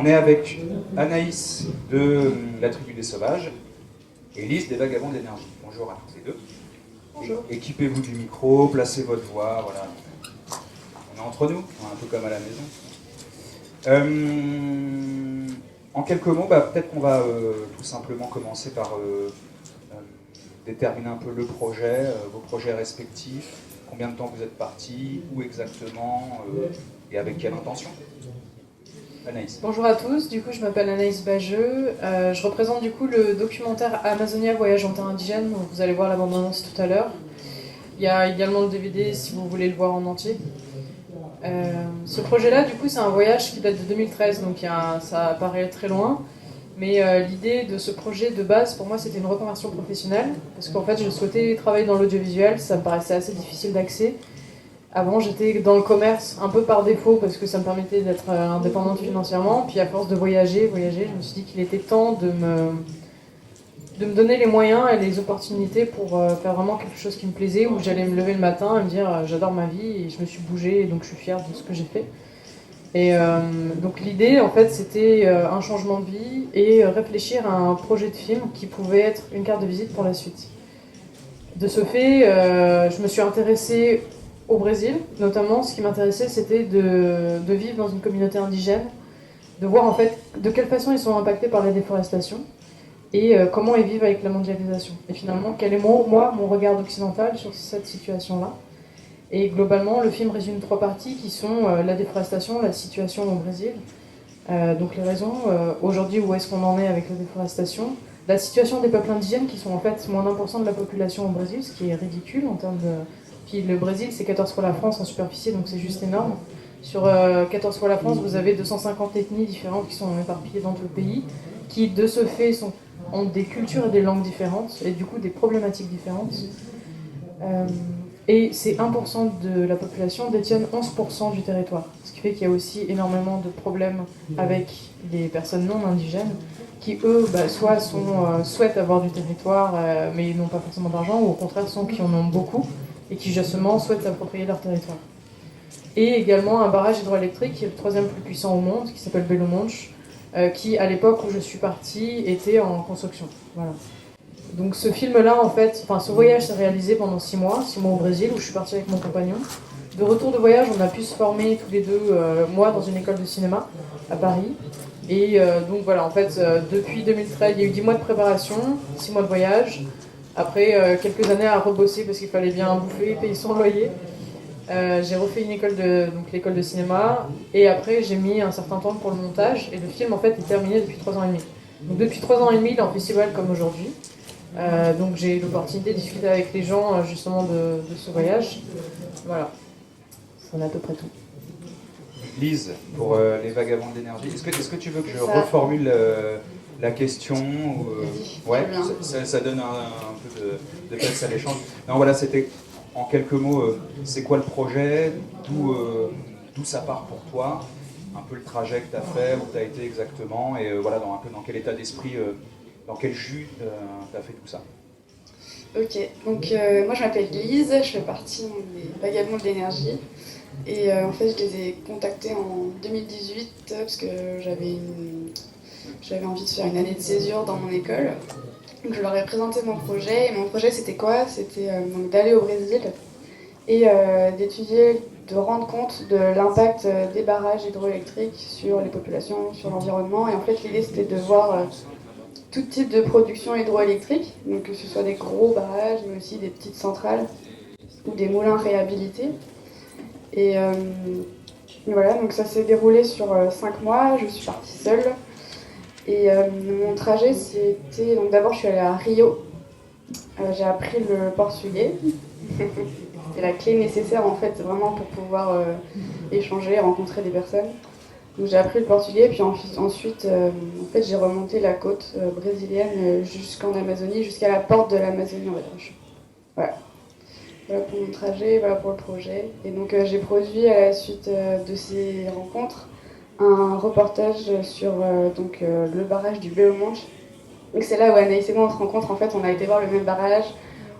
On est avec Anaïs de la Tribu des Sauvages et Lise des Vagabonds de l'Énergie. Bonjour à toutes les deux. Bonjour. Équipez-vous du micro, placez votre voix, voilà. On est entre nous, un peu comme à la maison. En quelques mots, peut-être qu'on va tout simplement commencer par déterminer un peu le projet, vos projets respectifs, combien de temps vous êtes partis, où exactement et avec quelle intention. Anaïs. Bonjour à tous, du coup je m'appelle Anaïs Bajeux, je représente du coup le documentaire Amazonia Voyage en terre indigène, donc vous allez voir la bande-annonce tout à l'heure. Il y a également le DVD si vous voulez le voir en entier. Ce projet-là, du coup, c'est un voyage qui date de 2013, donc ça paraît très loin. Mais l'idée de ce projet de base, pour moi, c'était une reconversion professionnelle. Parce qu'en fait, je souhaitais travailler dans l'audiovisuel, ça me paraissait assez difficile d'accès. Avant, j'étais dans le commerce, un peu par défaut, parce que ça me permettait d'être indépendante financièrement. Puis à force de voyager, je me suis dit qu'il était temps de me donner les moyens et les opportunités pour faire vraiment quelque chose qui me plaisait, où j'allais me lever le matin et me dire j'adore ma vie et je me suis bougée et donc je suis fière de ce que j'ai fait. Et donc l'idée en fait c'était un changement de vie et réfléchir à un projet de film qui pouvait être une carte de visite pour la suite. De ce fait, je me suis intéressée au Brésil, notamment ce qui m'intéressait c'était de vivre dans une communauté indigène, de voir en fait de quelle façon ils sont impactés par la déforestation et comment ils vivent avec la mondialisation. Et finalement, quel est moi, mon regard occidental sur cette situation-là. Et globalement, le film résume 3 parties qui sont la déforestation, la situation au Brésil, donc les raisons, aujourd'hui où est-ce qu'on en est avec la déforestation, la situation des peuples indigènes qui sont en fait moins d'1% de la population au Brésil, ce qui est ridicule en termes de... Puis le Brésil, c'est 14 fois la France en superficie, donc c'est juste énorme. Sur 14 fois la France, vous avez 250 ethnies différentes qui sont éparpillées dans tout le pays, qui de ce fait ont des cultures et des langues différentes, et du coup des problématiques différentes. Et ces 1% de la population détiennent 11% du territoire. Ce qui fait qu'il y a aussi énormément de problèmes avec les personnes non indigènes qui, eux, soit souhaitent avoir du territoire, mais n'ont pas forcément d'argent, ou au contraire sont qui en ont beaucoup et qui justement souhaitent s'approprier leur territoire. Et également un barrage hydroélectrique qui est le 3e plus puissant au monde, qui s'appelle Belo Monte, qui, à l'époque où je suis partie, était en construction. Voilà. Donc ce film-là, en fait, ce voyage s'est réalisé pendant 6 mois au Brésil, où je suis partie avec mon compagnon. De retour de voyage, on a pu se former tous les deux, moi dans une école de cinéma à Paris. Et donc voilà, en fait, depuis 2013, il y a eu 10 mois de préparation, 6 mois de voyage. Après, quelques années à rebosser parce qu'il fallait bien bouffer, payer son loyer. J'ai refait une école donc l'école de cinéma, et après j'ai mis un certain temps pour le montage, et le film en fait est terminé depuis 3 ans et demi. Donc depuis 3 ans et demi, il est en festival comme aujourd'hui. Donc j'ai eu l'opportunité de discuter avec les gens justement de ce voyage. Voilà, c'en est à peu près tout. Lise, pour les Vagabonds de l'Énergie, est-ce que tu veux que je reformule la question ouais, ça donne un peu de place à l'échange. Non, voilà, c'était en quelques mots, c'est quoi le projet, d'où ça part pour toi, un peu le trajet que tu as fait, où tu as été exactement, et voilà, un peu dans quel état d'esprit, dans quel jus tu as fait tout ça. Ok, donc moi je m'appelle Lise, je fais partie des Vagabonds de l'Énergie. Et en fait, je les ai contactés en 2018 parce que j'avais envie de faire une année de césure dans mon école. Donc je leur ai présenté mon projet. Et mon projet, c'était quoi? C'était donc d'aller au Brésil et d'étudier, de rendre compte de l'impact des barrages hydroélectriques sur les populations, sur l'environnement. Et en fait, l'idée, c'était de voir tout type de production hydroélectrique, donc que ce soit des gros barrages, mais aussi des petites centrales ou des moulins réhabilités. Et voilà, donc ça s'est déroulé sur 5 mois, je suis partie seule. Et mon trajet, c'était... Donc d'abord, je suis allée à Rio. J'ai appris le portugais. C'était la clé nécessaire, en fait, vraiment pour pouvoir échanger, rencontrer des personnes. Donc j'ai appris le portugais, puis ensuite en fait, j'ai remonté la côte brésilienne jusqu'en Amazonie, jusqu'à la porte de l'Amazonie, on va dire. Voilà. Voilà pour mon trajet, voilà pour le projet. Et donc j'ai produit à la suite de ces rencontres un reportage sur le barrage du Belo Monte. Donc c'est là où Anaïs et moi on se rencontre. En fait, on a été voir le même barrage.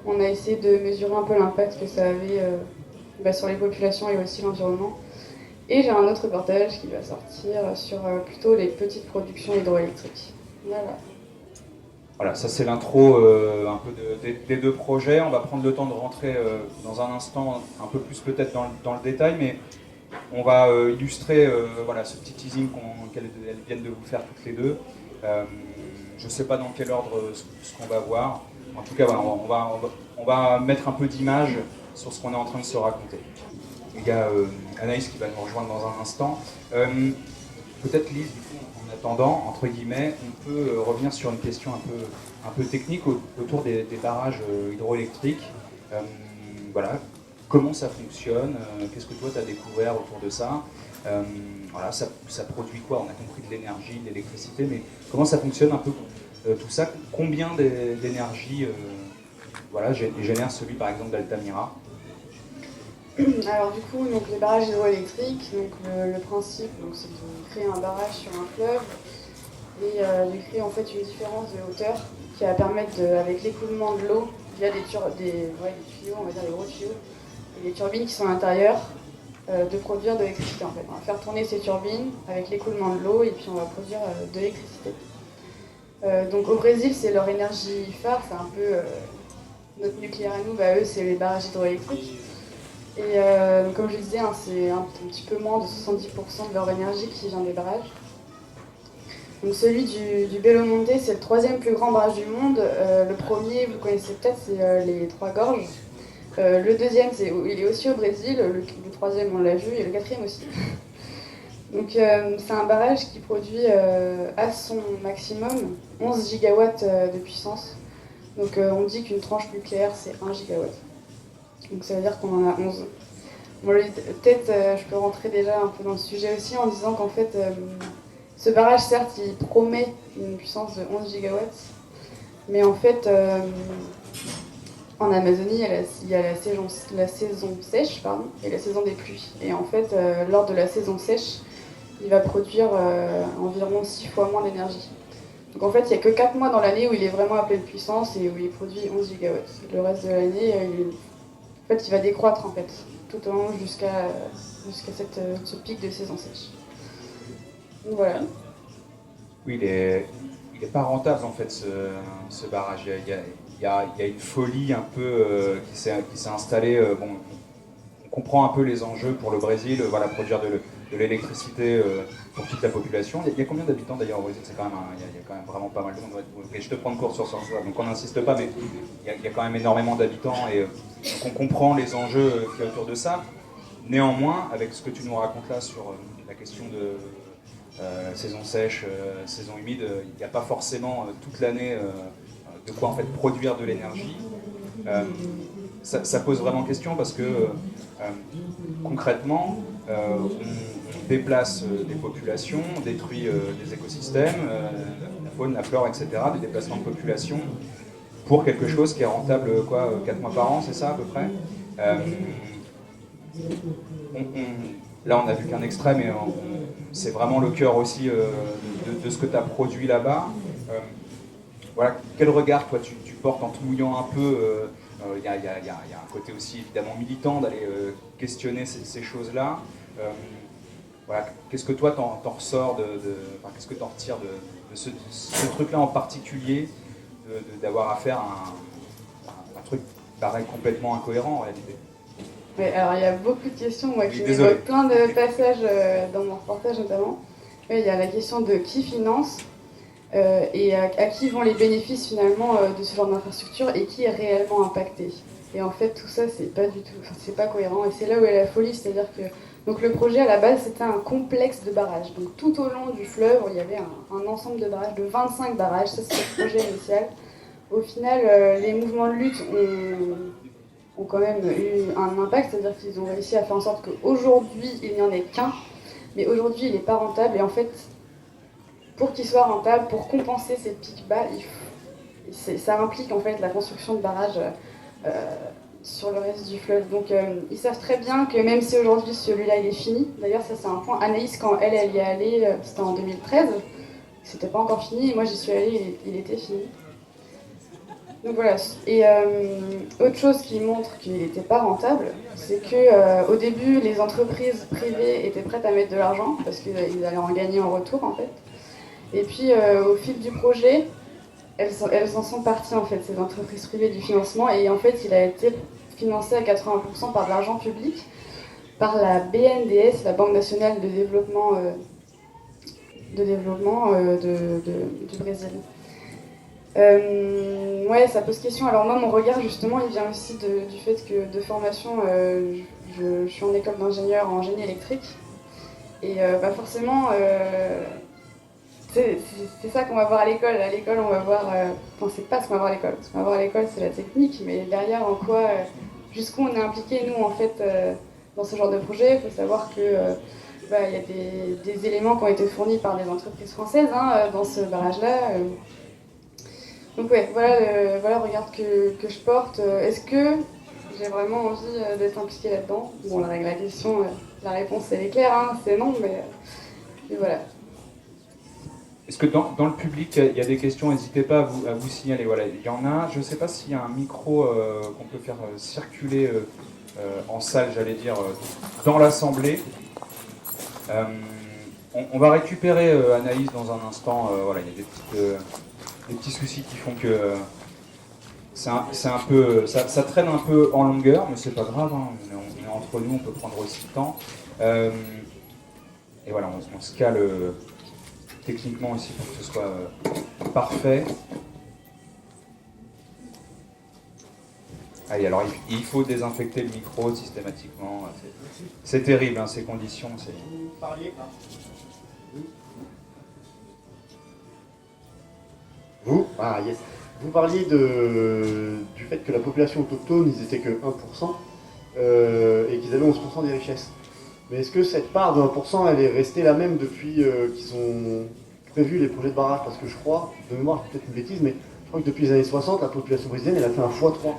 On a essayé de mesurer un peu l'impact que ça avait sur les populations et aussi l'environnement. Et j'ai un autre reportage qui va sortir sur plutôt les petites productions hydroélectriques. Voilà. Voilà, ça c'est l'intro un peu des deux projets. On va prendre le temps de rentrer dans un instant un peu plus peut-être dans le détail, mais on va illustrer voilà, ce petit teasing qu'elles viennent de vous faire toutes les deux. Je ne sais pas dans quel ordre ce qu'on va voir. En tout cas, voilà, on va mettre un peu d'image sur ce qu'on est en train de se raconter. Il y a Anaïs qui va nous rejoindre dans un instant. Peut-être Lise, du coup, en attendant, entre guillemets, on peut revenir sur une question un peu technique autour des barrages hydroélectriques. Voilà, comment ça fonctionne, qu'est-ce que toi tu as découvert autour de ça, voilà, ça produit quoi? On a compris de l'énergie, de l'électricité, mais comment ça fonctionne un peu tout ça? Combien d'énergie voilà, génère celui par exemple d'Altamira? Alors du coup, donc, les barrages hydroélectriques, donc, le principe c'est de créer un barrage sur un fleuve et de créer en fait une différence de hauteur qui va permettre, avec l'écoulement de l'eau, via des tuyaux, on va dire des gros tuyaux, et des turbines qui sont à l'intérieur, de produire de l'électricité en fait. On va faire tourner ces turbines avec l'écoulement de l'eau et puis on va produire de l'électricité. Donc au Brésil, c'est leur énergie phare, c'est un peu notre nucléaire à nous, eux c'est les barrages hydroélectriques. Et comme je le disais, c'est un petit peu moins de 70% de leur énergie qui vient des barrages. Donc celui du Belo Monte, c'est le 3e plus grand barrage du monde. Le premier, vous connaissez peut-être, c'est les Trois Gorges. Le 2e, il est aussi au Brésil. Le 3e, on l'a vu, et le 4e aussi. Donc c'est un barrage qui produit à son maximum 11 gigawatts de puissance. Donc on dit qu'une tranche nucléaire, c'est 1 gigawatt. Donc ça veut dire qu'on en a 11. Bon, peut-être je peux rentrer déjà un peu dans le sujet aussi en disant qu'en fait, ce barrage, certes, il promet une puissance de 11 gigawatts, mais en fait, en Amazonie, il y a la saison sèche et la saison des pluies. Et en fait, lors de la saison sèche, il va produire environ 6 fois moins d'énergie. Donc en fait, il n'y a que 4 mois dans l'année où il est vraiment à pleine puissance et où il produit 11 gigawatts. Le reste de l'année, en fait, il va décroître en fait, tout au long jusqu'à ce pic de saison sèche. Donc voilà. Oui, il est pas rentable en fait ce barrage. Il y a une folie un peu qui s'est installée. Bon, on comprend un peu les enjeux pour le Brésil, voilà, produire de l'électricité pour toute la population. Il y a combien d'habitants d'ailleurs au Brésil? C'est quand même il y a quand même vraiment pas mal de monde. Je te prends de cours sur ça, donc on n'insiste pas, mais il y a quand même énormément d'habitants et donc on comprend les enjeux qu'il y a autour de ça. Néanmoins, avec ce que tu nous racontes là sur la question de saison sèche, saison humide, il n'y a pas forcément toute l'année de quoi en fait produire de l'énergie. Ça pose vraiment question parce que concrètement, on déplace des populations, on détruit des écosystèmes, la faune, la flore, etc., des déplacements de population pour quelque chose qui est rentable 4 mois par an, c'est ça à peu près. Là, on n'a vu qu'un extrait, mais c'est vraiment le cœur aussi de ce que tu as produit là-bas. Voilà, quel regard, toi, tu portes en te mouillant un peu? Il y a un côté aussi évidemment militant d'aller questionner ces choses-là. Voilà, qu'est-ce que toi t'en ressors qu'est-ce que t'en retires de ce truc-là en particulier, d'avoir à faire un truc pareil complètement incohérent en réalité? Ouais, alors il y a beaucoup de questions, moi, qui m'évoquent plein de passages dans mon reportage notamment. Il y a la question de qui finance et à qui vont les bénéfices finalement de ce genre d'infrastructure et qui est réellement impacté. Et en fait, tout ça, c'est pas du tout, c'est pas cohérent et c'est là où est la folie, c'est-à-dire que donc le projet à la base c'était un complexe de barrages. Donc tout au long du fleuve, il y avait un ensemble de barrages, de 25 barrages, ça c'est le projet initial. Au final, les mouvements de lutte ont quand même eu un impact, c'est-à-dire qu'ils ont réussi à faire en sorte qu'aujourd'hui il n'y en ait qu'un, mais aujourd'hui il n'est pas rentable et en fait pour qu'il soit rentable, pour compenser ces pics bas, ça implique en fait la construction de barrages sur le reste du fleuve. Donc ils savent très bien que même si aujourd'hui celui-là il est fini, d'ailleurs ça c'est un point, Anaïs quand elle y est allée, c'était en 2013, c'était pas encore fini, et moi j'y suis allée, il était fini. Donc voilà, et autre chose qui montre qu'il n'était pas rentable, c'est que au début, les entreprises privées étaient prêtes à mettre de l'argent, parce qu'ils allaient en gagner en retour en fait. Et puis au fil du projet, elles en sont parties en fait, ces entreprises privées du financement, et en fait il a été financé à 80% par de l'argent public, par la BNDES, la Banque nationale de développement, du Brésil. Ouais, ça pose question. Alors moi, mon regard, justement, il vient aussi du fait que de formation, je suis en école d'ingénieur en génie électrique. Et forcément, c'est ça qu'on va voir à l'école. À l'école, on va voir... Enfin, c'est pas ce qu'on va voir à l'école. Ce qu'on va voir à l'école, c'est la technique. Mais derrière, en quoi... jusqu'où on est impliqué, nous, en fait, dans ce genre de projet. Il faut savoir que... il y a des éléments qui ont été fournis par des entreprises françaises dans ce barrage-là. Donc ouais, voilà le regard que je porte. Est-ce que j'ai vraiment envie d'être impliquée là-dedans? Bon, la question, la réponse elle est claire, c'est non, mais voilà. Est-ce que dans le public, il y a des questions? N'hésitez pas à vous signaler. Voilà, il y en a. Je ne sais pas s'il y a un micro qu'on peut faire circuler en salle, j'allais dire, dans l'assemblée. On va récupérer Anaïs dans un instant. Voilà, il y a des petits soucis qui font que c'est un peu, ça traîne un peu en longueur, mais c'est pas grave, on est entre nous, on peut prendre aussi le temps. Et voilà, on se cale techniquement aussi pour que ce soit parfait. Allez, alors il faut désinfecter le micro systématiquement. C'est terrible, ces conditions. Vous parliez Vous parliez du fait que la population autochtone, ils étaient que 1%, et qu'ils avaient 11% des richesses. Mais est-ce que cette part de 1%, elle est restée la même depuis qu'ils ont prévu les projets de barrage? Parce que je crois, de mémoire, c'est peut-être une bêtise, mais je crois que depuis les années 60, la population brésilienne, elle a fait un x3,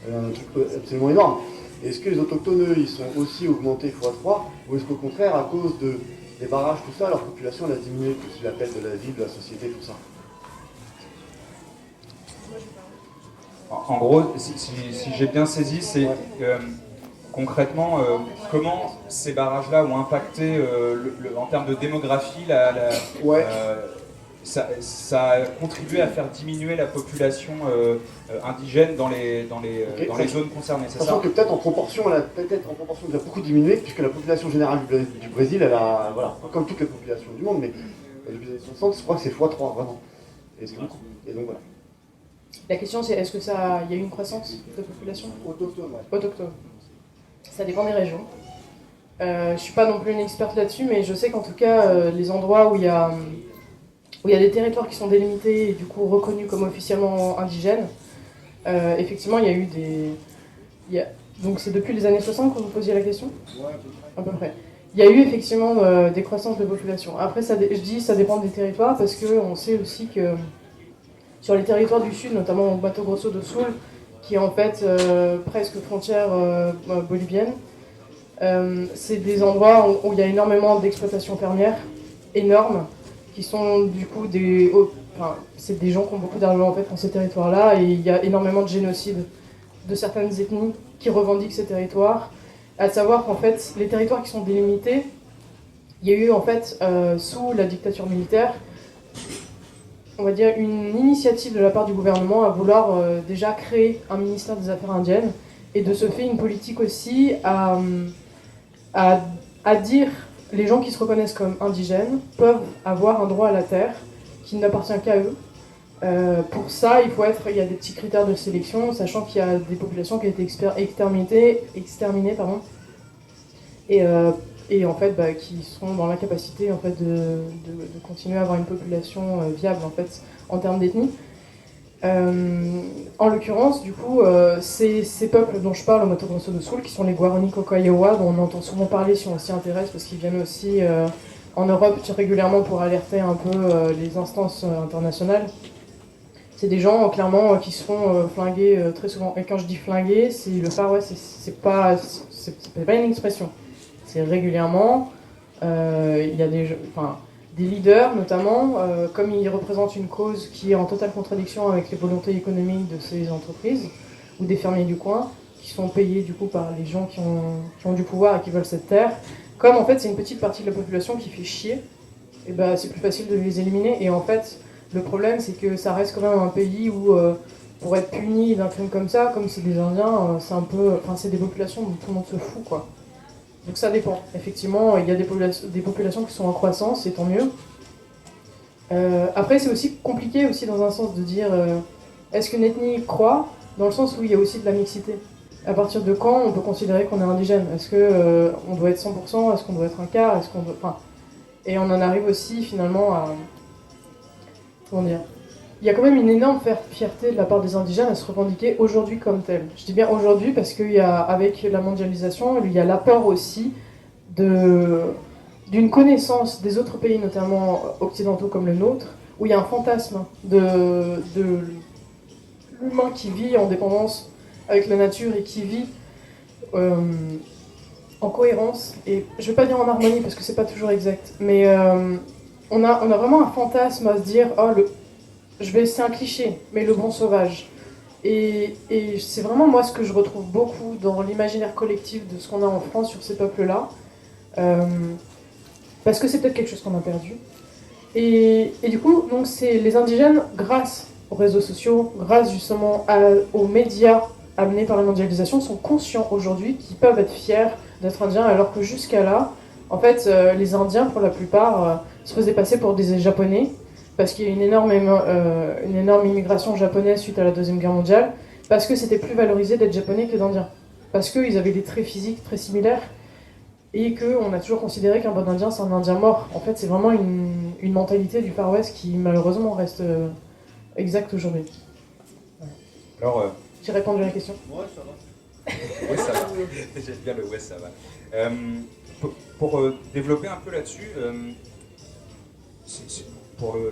un truc absolument énorme. Est-ce que les autochtones, eux, ils sont aussi augmentés x3, ou est-ce qu'au contraire, à cause des barrages, tout ça, leur population, elle a diminué, que c'est l'appel de la vie, de la société, tout ça? En gros, si j'ai bien saisi, c'est concrètement comment ces barrages-là ont impacté en termes de démographie, ça a contribué à faire diminuer la population indigène dans les zones concernées, c'est ça? Sachant que peut-être en proportion, elle a déjà beaucoup diminué, puisque la population générale du Brésil, elle a, voilà, comme toutes les populations du monde, mais depuis les années 60, je crois que c'est x3, vraiment. Et donc voilà. La question c'est est-ce que il y a eu une croissance de population Autochtone, ouais. Autochtone. Ça dépend des régions. Je suis pas non plus une experte là-dessus, mais je sais qu'en tout cas, les endroits où il y a des territoires qui sont délimités et du coup reconnus comme officiellement indigènes, effectivement, il y a eu donc c'est depuis les années 60 que vous posiez la question? Ouais, à peu près. Il y a eu effectivement des croissances de population. Après, ça dépend des territoires parce qu'on sait aussi que sur les territoires du sud, notamment au Mato Grosso do Sul, qui est en fait presque frontière bolivienne, c'est des endroits où il y a énormément d'exploitations fermières, énormes, qui sont du coup c'est des gens qui ont beaucoup d'argent en fait dans ces territoires-là, et il y a énormément de génocides de certaines ethnies qui revendiquent ces territoires. À savoir qu'en fait, les territoires qui sont délimités, il y a eu en fait, sous la dictature militaire, on va dire une initiative de la part du gouvernement à vouloir déjà créer un ministère des Affaires indiennes, et de ce fait une politique aussi à dire les gens qui se reconnaissent comme indigènes peuvent avoir un droit à la terre qui n'appartient qu'à eux. Pour ça, il y a des petits critères de sélection, sachant qu'il y a des populations qui ont été exterminées, et en fait, qui sont dans l'incapacité en fait de continuer à avoir une population viable en fait en termes d'ethnie. En l'occurrence, du coup, ces peuples dont je parle au Mato Grosso do Sul, qui sont les Guarani Cocayowa, dont on entend souvent parler si on s'y intéresse, parce qu'ils viennent aussi en Europe régulièrement pour alerter un peu les instances internationales. C'est des gens clairement qui se font flinguer très souvent. Et quand je dis flinguer, c'est le Far West, c'est pas une expression. C'est régulièrement, il y a des leaders, notamment, comme ils représentent une cause qui est en totale contradiction avec les volontés économiques de ces entreprises, ou des fermiers du coin, qui sont payés du coup par les gens qui ont du pouvoir et qui veulent cette terre. Comme en fait c'est une petite partie de la population qui fait chier, et ben c'est plus facile de les éliminer. Et en fait, le problème c'est que ça reste quand même un pays où pour être puni d'un crime comme ça, comme c'est des Indiens, c'est un peu, enfin c'est des populations dont tout le monde se fout quoi. Donc ça dépend. Effectivement, il y a des populations qui sont en croissance, et tant mieux. Après, c'est aussi compliqué aussi dans un sens de dire est-ce qu'une ethnie croît, dans le sens où il y a aussi de la mixité. À partir de quand on peut considérer qu'on est indigène? Est-ce que on doit être 100%? Est-ce qu'on doit être un quart? Est-ce qu'on doit... Enfin, et on en arrive aussi finalement à... Comment dire? Il y a quand même une énorme fierté de la part des indigènes à se revendiquer aujourd'hui comme tels. Je dis bien aujourd'hui parce qu'avec la mondialisation, il y a l'apport aussi d'une connaissance des autres pays, notamment occidentaux comme le nôtre, où il y a un fantasme de l'humain qui vit en dépendance avec la nature et qui vit en cohérence. Et je ne vais pas dire en harmonie parce que c'est pas toujours exact, mais on a vraiment un fantasme à se dire c'est un cliché, mais le bon sauvage. Et c'est vraiment moi ce que je retrouve beaucoup dans l'imaginaire collectif de ce qu'on a en France sur ces peuples-là. Parce que c'est peut-être quelque chose qu'on a perdu. Et du coup, donc c'est les indigènes, grâce aux réseaux sociaux, grâce justement aux médias amenés par la mondialisation, sont conscients aujourd'hui qu'ils peuvent être fiers d'être indiens, alors que jusqu'à là, en fait, les Indiens, pour la plupart, se faisaient passer pour des Japonais, parce qu'il y a une énorme immigration japonaise suite à la Deuxième Guerre mondiale, parce que c'était plus valorisé d'être japonais que d'indien. Parce qu'ils avaient des traits physiques très similaires, et qu'on a toujours considéré qu'un bon indien, c'est un indien mort. En fait, c'est vraiment une mentalité du Far West qui, malheureusement, reste exacte aujourd'hui. Alors, j'ai répondu à la question. Ouais, ça va. Oui, ça va. J'aime bien le ouais, ça va. Pour développer un peu là-dessus, pour le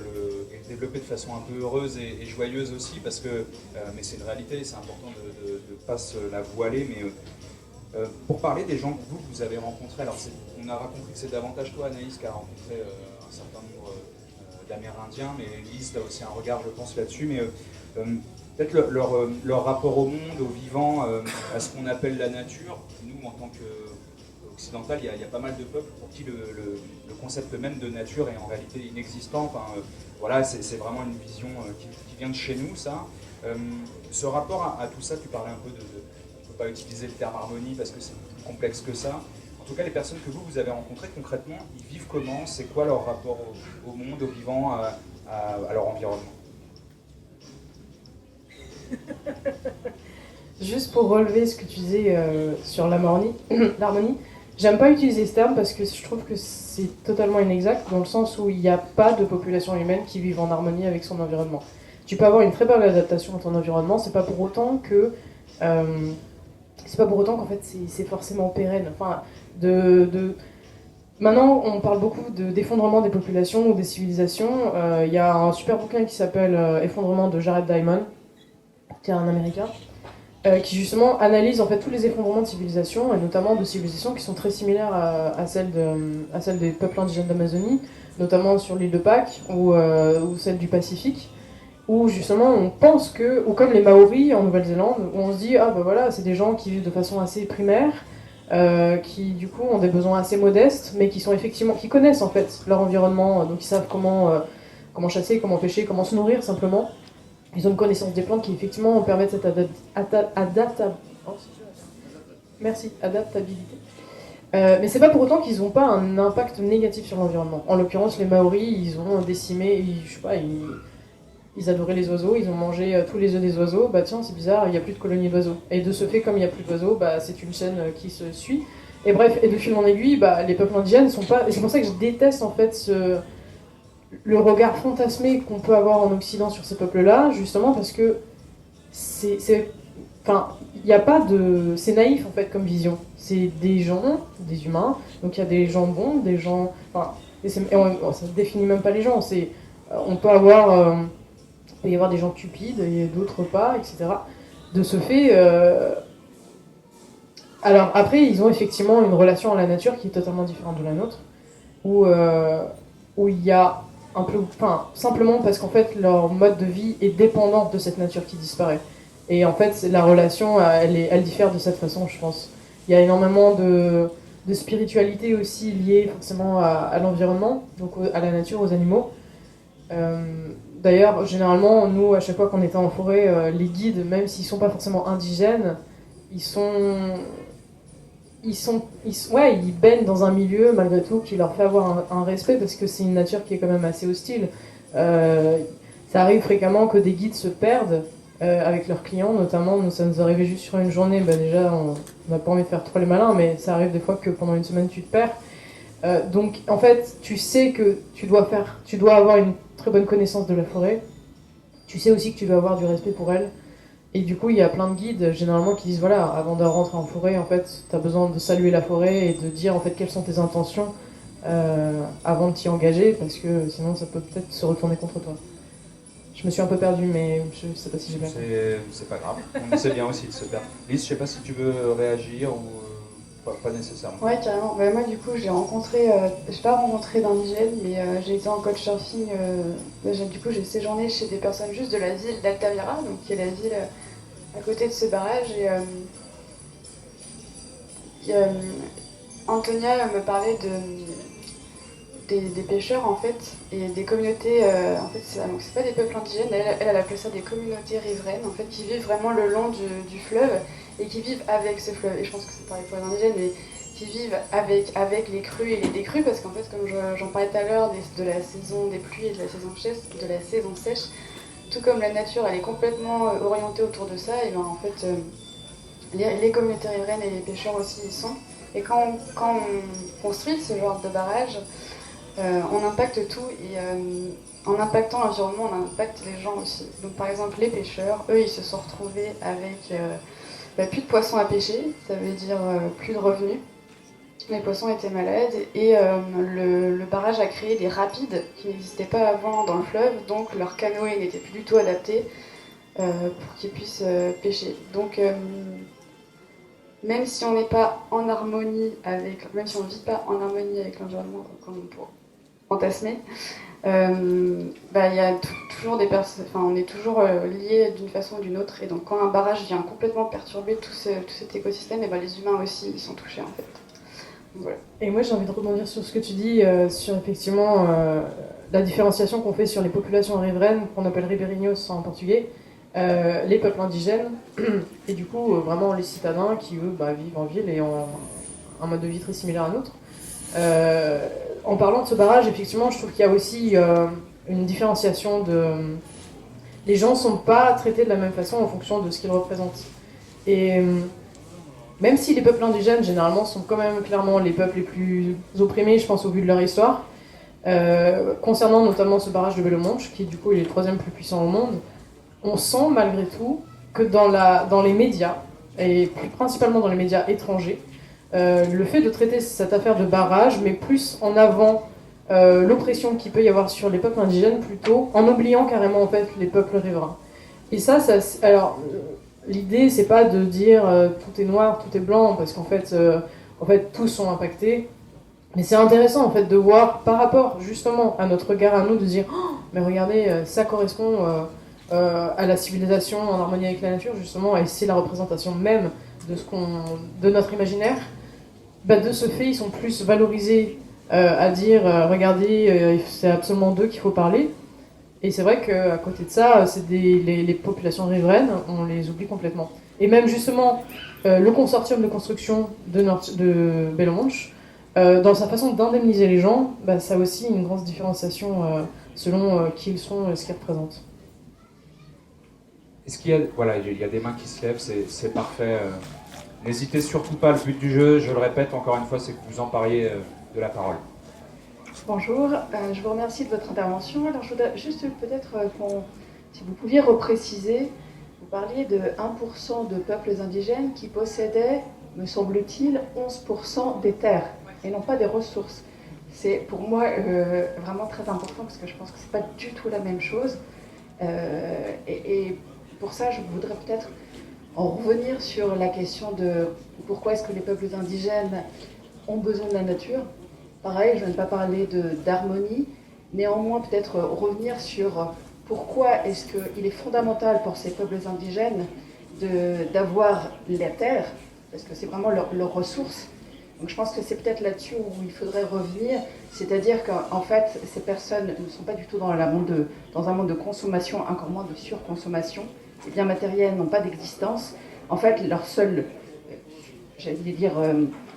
développer de façon un peu heureuse et joyeuse aussi, parce que, mais c'est une réalité, c'est important de ne pas se la voiler, mais pour parler des gens que vous avez rencontrés, alors on a raconté que c'est davantage toi, Anaïs, qui a rencontré un certain nombre d'Amérindiens, mais Lise, tu as aussi un regard, je pense, là-dessus, mais peut-être leur rapport au monde, au vivant, à ce qu'on appelle la nature. Nous, en tant qu'occidental, il y a pas mal de peuples pour qui le concept même de nature est en réalité inexistant. Enfin, voilà, c'est vraiment une vision qui vient de chez nous, ça. Ce rapport à tout ça, tu parlais un peu on ne peut pas utiliser le terme harmonie parce que c'est plus complexe que ça. En tout cas, les personnes que vous avez rencontrées, concrètement, ils vivent comment? C'est quoi leur rapport au monde, au vivant, à leur environnement? Juste pour relever ce que tu disais sur l'harmonie, j'aime pas utiliser ce terme parce que je trouve que c'est totalement inexact, dans le sens où il n'y a pas de population humaine qui vive en harmonie avec son environnement. Tu peux avoir une très belle adaptation à ton environnement, c'est pas pour autant qu'en fait c'est forcément pérenne. Enfin, Maintenant, on parle beaucoup d'effondrement des populations ou des civilisations. Il y a un super bouquin qui s'appelle Effondrement de Jared Diamond, qui est un Américain, qui justement analyse en fait tous les effondrements de civilisations, et notamment de civilisations qui sont très similaires à celles des peuples indigènes d'Amazonie, notamment sur l'île de Pâques ou celle du Pacifique, où justement on pense que, ou comme les Maoris en Nouvelle-Zélande, où on se dit ah bah voilà, c'est des gens qui vivent de façon assez primaire, qui du coup ont des besoins assez modestes, mais qui connaissent en fait leur environnement, donc ils savent comment chasser, comment pêcher, comment se nourrir simplement. Ils ont une connaissance des plantes qui effectivement permettent cette adaptabilité. Mais c'est pas pour autant qu'ils n'ont pas un impact négatif sur l'environnement. En l'occurrence, les Maoris, ils ont décimé, ils adoraient les oiseaux, ils ont mangé tous les œufs des oiseaux. Bah tiens, c'est bizarre, il n'y a plus de colonies d'oiseaux. Et de ce fait, comme il n'y a plus d'oiseaux, bah c'est une chaîne qui se suit. Et bref, et de fil en aiguille, bah les peuples indigènes sont pas. Et c'est pour ça que je déteste en fait le regard fantasmé qu'on peut avoir en Occident sur ces peuples-là, justement parce que enfin, il n'y a pas de... C'est naïf, en fait, comme vision. C'est des gens, des humains, donc il y a des gens bons, des gens... Enfin, ça ne définit même pas les gens. On peut avoir... il peut y avoir des gens cupides et d'autres pas, etc. De ce fait... Alors, après, ils ont effectivement une relation à la nature qui est totalement différente de la nôtre, où où il y a un peu, enfin, simplement parce qu'en fait, leur mode de vie est dépendant de cette nature qui disparaît. Et en fait, la relation, elle diffère de cette façon, je pense. Il y a énormément de spiritualité aussi liée forcément à l'environnement, donc à la nature, aux animaux. D'ailleurs, généralement, nous, à chaque fois qu'on était en forêt, les guides, même s'ils sont pas forcément indigènes, ils baignent dans un milieu malgré tout qui leur fait avoir un respect parce que c'est une nature qui est quand même assez hostile. Euh, Ça arrive fréquemment que des guides se perdent avec leurs clients, notamment. Ça nous arrivait juste sur une journée. Déjà, on n'a pas envie de faire trop les malins, mais ça arrive des fois que pendant une semaine tu te perds. Donc, en fait, tu sais que tu dois avoir une très bonne connaissance de la forêt. Tu sais aussi que tu dois avoir du respect pour elle. Et du coup, il y a plein de guides généralement qui disent voilà, avant de rentrer en forêt, en fait, tu as besoin de saluer la forêt et de dire en fait quelles sont tes intentions avant de t'y engager, parce que sinon ça peut peut-être se retourner contre toi. Je me suis un peu perdue, mais je sais pas si j'ai bien compris. C'est pas grave. On essaie bien aussi de se perdre. Lise, je sais pas si tu veux réagir ou pas nécessairement. Ouais, carrément. Moi, du coup, j'ai pas rencontré d'indigènes, mais j'ai été en couchsurfing. Du coup, j'ai séjourné chez des personnes juste de la ville d'Altamira, donc qui est la ville à côté de ce barrage. Et Antonia me parlait des pêcheurs, en fait, et des communautés. En fait, donc c'est pas des peuples indigènes, elle appelait ça des communautés riveraines, en fait, qui vivent vraiment le long du fleuve et qui vivent avec ce fleuve. Et je pense que c'est pareil pour les indigènes, mais qui vivent avec les crues et les décrues, parce qu'en fait, comme j'en parlais tout à l'heure, de la saison des pluies et de la saison sèche, tout comme la nature, elle est complètement orientée autour de ça, et ben en fait, les communautés riveraines et les pêcheurs aussi y sont. Et quand on construit ce genre de barrage, on impacte tout, et en impactant l'environnement, on impacte les gens aussi. Donc par exemple, les pêcheurs, eux, ils se sont retrouvés avec plus de poissons à pêcher, ça veut dire plus de revenus. Les poissons étaient malades, et le barrage a créé des rapides qui n'existaient pas avant dans le fleuve, donc leur canoë n'était plus du tout adapté pour qu'ils puissent pêcher. Donc même si on n'est pas en harmonie même si on ne vit pas en harmonie avec l'environnement, comme on pourrait fantasmer, il y a toujours des personnes, on est toujours liés d'une façon ou d'une autre, et donc quand un barrage vient complètement perturber tout cet écosystème, et les humains aussi ils sont touchés en fait. Donc, voilà. Et moi j'ai envie de rebondir sur ce que tu dis, sur effectivement la différenciation qu'on fait sur les populations riveraines, qu'on appelle ribeirinhos en portugais, les peuples indigènes, et du coup vraiment les citadins qui eux vivent en ville et ont un mode de vie très similaire à nôtre. En parlant de ce barrage, effectivement, je trouve qu'il y a aussi une différenciation les gens ne sont pas traités de la même façon en fonction de ce qu'ils représentent. Et même si les peuples indigènes, généralement, sont quand même clairement les peuples les plus opprimés, je pense, au vu de leur histoire, concernant notamment ce barrage de Belo Monte, qui du coup est le troisième plus puissant au monde, on sent malgré tout que dans les médias, et plus principalement dans les médias étrangers, le fait de traiter cette affaire de barrage met plus en avant l'oppression qu'il peut y avoir sur les peuples indigènes, plutôt en oubliant carrément en fait les peuples riverains. Et alors l'idée c'est pas de dire tout est noir, tout est blanc, parce qu'en fait, tous sont impactés. Mais c'est intéressant en fait de voir par rapport justement à notre regard à nous, de dire oh, mais regardez, ça correspond à la civilisation en harmonie avec la nature justement, et c'est la représentation même de notre imaginaire. De ce fait, ils sont plus valorisés à dire regardez, c'est absolument d'eux qu'il faut parler. Et c'est vrai qu'à côté de ça, les populations riveraines, on les oublie complètement. Et même justement, le consortium de construction de Belo Monte, dans sa façon d'indemniser les gens, ça a aussi une grande différenciation selon qui ils sont et ce qu'ils représentent. Est-ce qu'il y a, il y a des mains qui se lèvent, c'est parfait. N'hésitez surtout pas, le but du jeu, je le répète encore une fois, c'est que vous empariez de la parole. Bonjour, je vous remercie de votre intervention. Alors je voudrais juste peut-être, si vous pouviez repréciser, vous parliez de 1% de peuples indigènes qui possédaient, me semble-t-il, 11% des terres et non pas des ressources. C'est pour moi vraiment très important parce que je pense que c'est pas du tout la même chose. Et pour ça, je voudrais peut-être en revenir sur la question de pourquoi est-ce que les peuples indigènes ont besoin de la nature. Pareil, je ne vais pas parler d'harmonie, Néanmoins, peut-être revenir sur pourquoi est-ce qu'il est fondamental pour ces peuples indigènes d'avoir la terre, parce que c'est vraiment leur ressource. Donc je pense que c'est peut-être là-dessus où il faudrait revenir, c'est-à-dire qu'en fait, ces personnes ne sont pas du tout dans un monde de consommation, encore moins de surconsommation. Les biens matériels n'ont pas d'existence. En fait, leur seule, j'allais dire,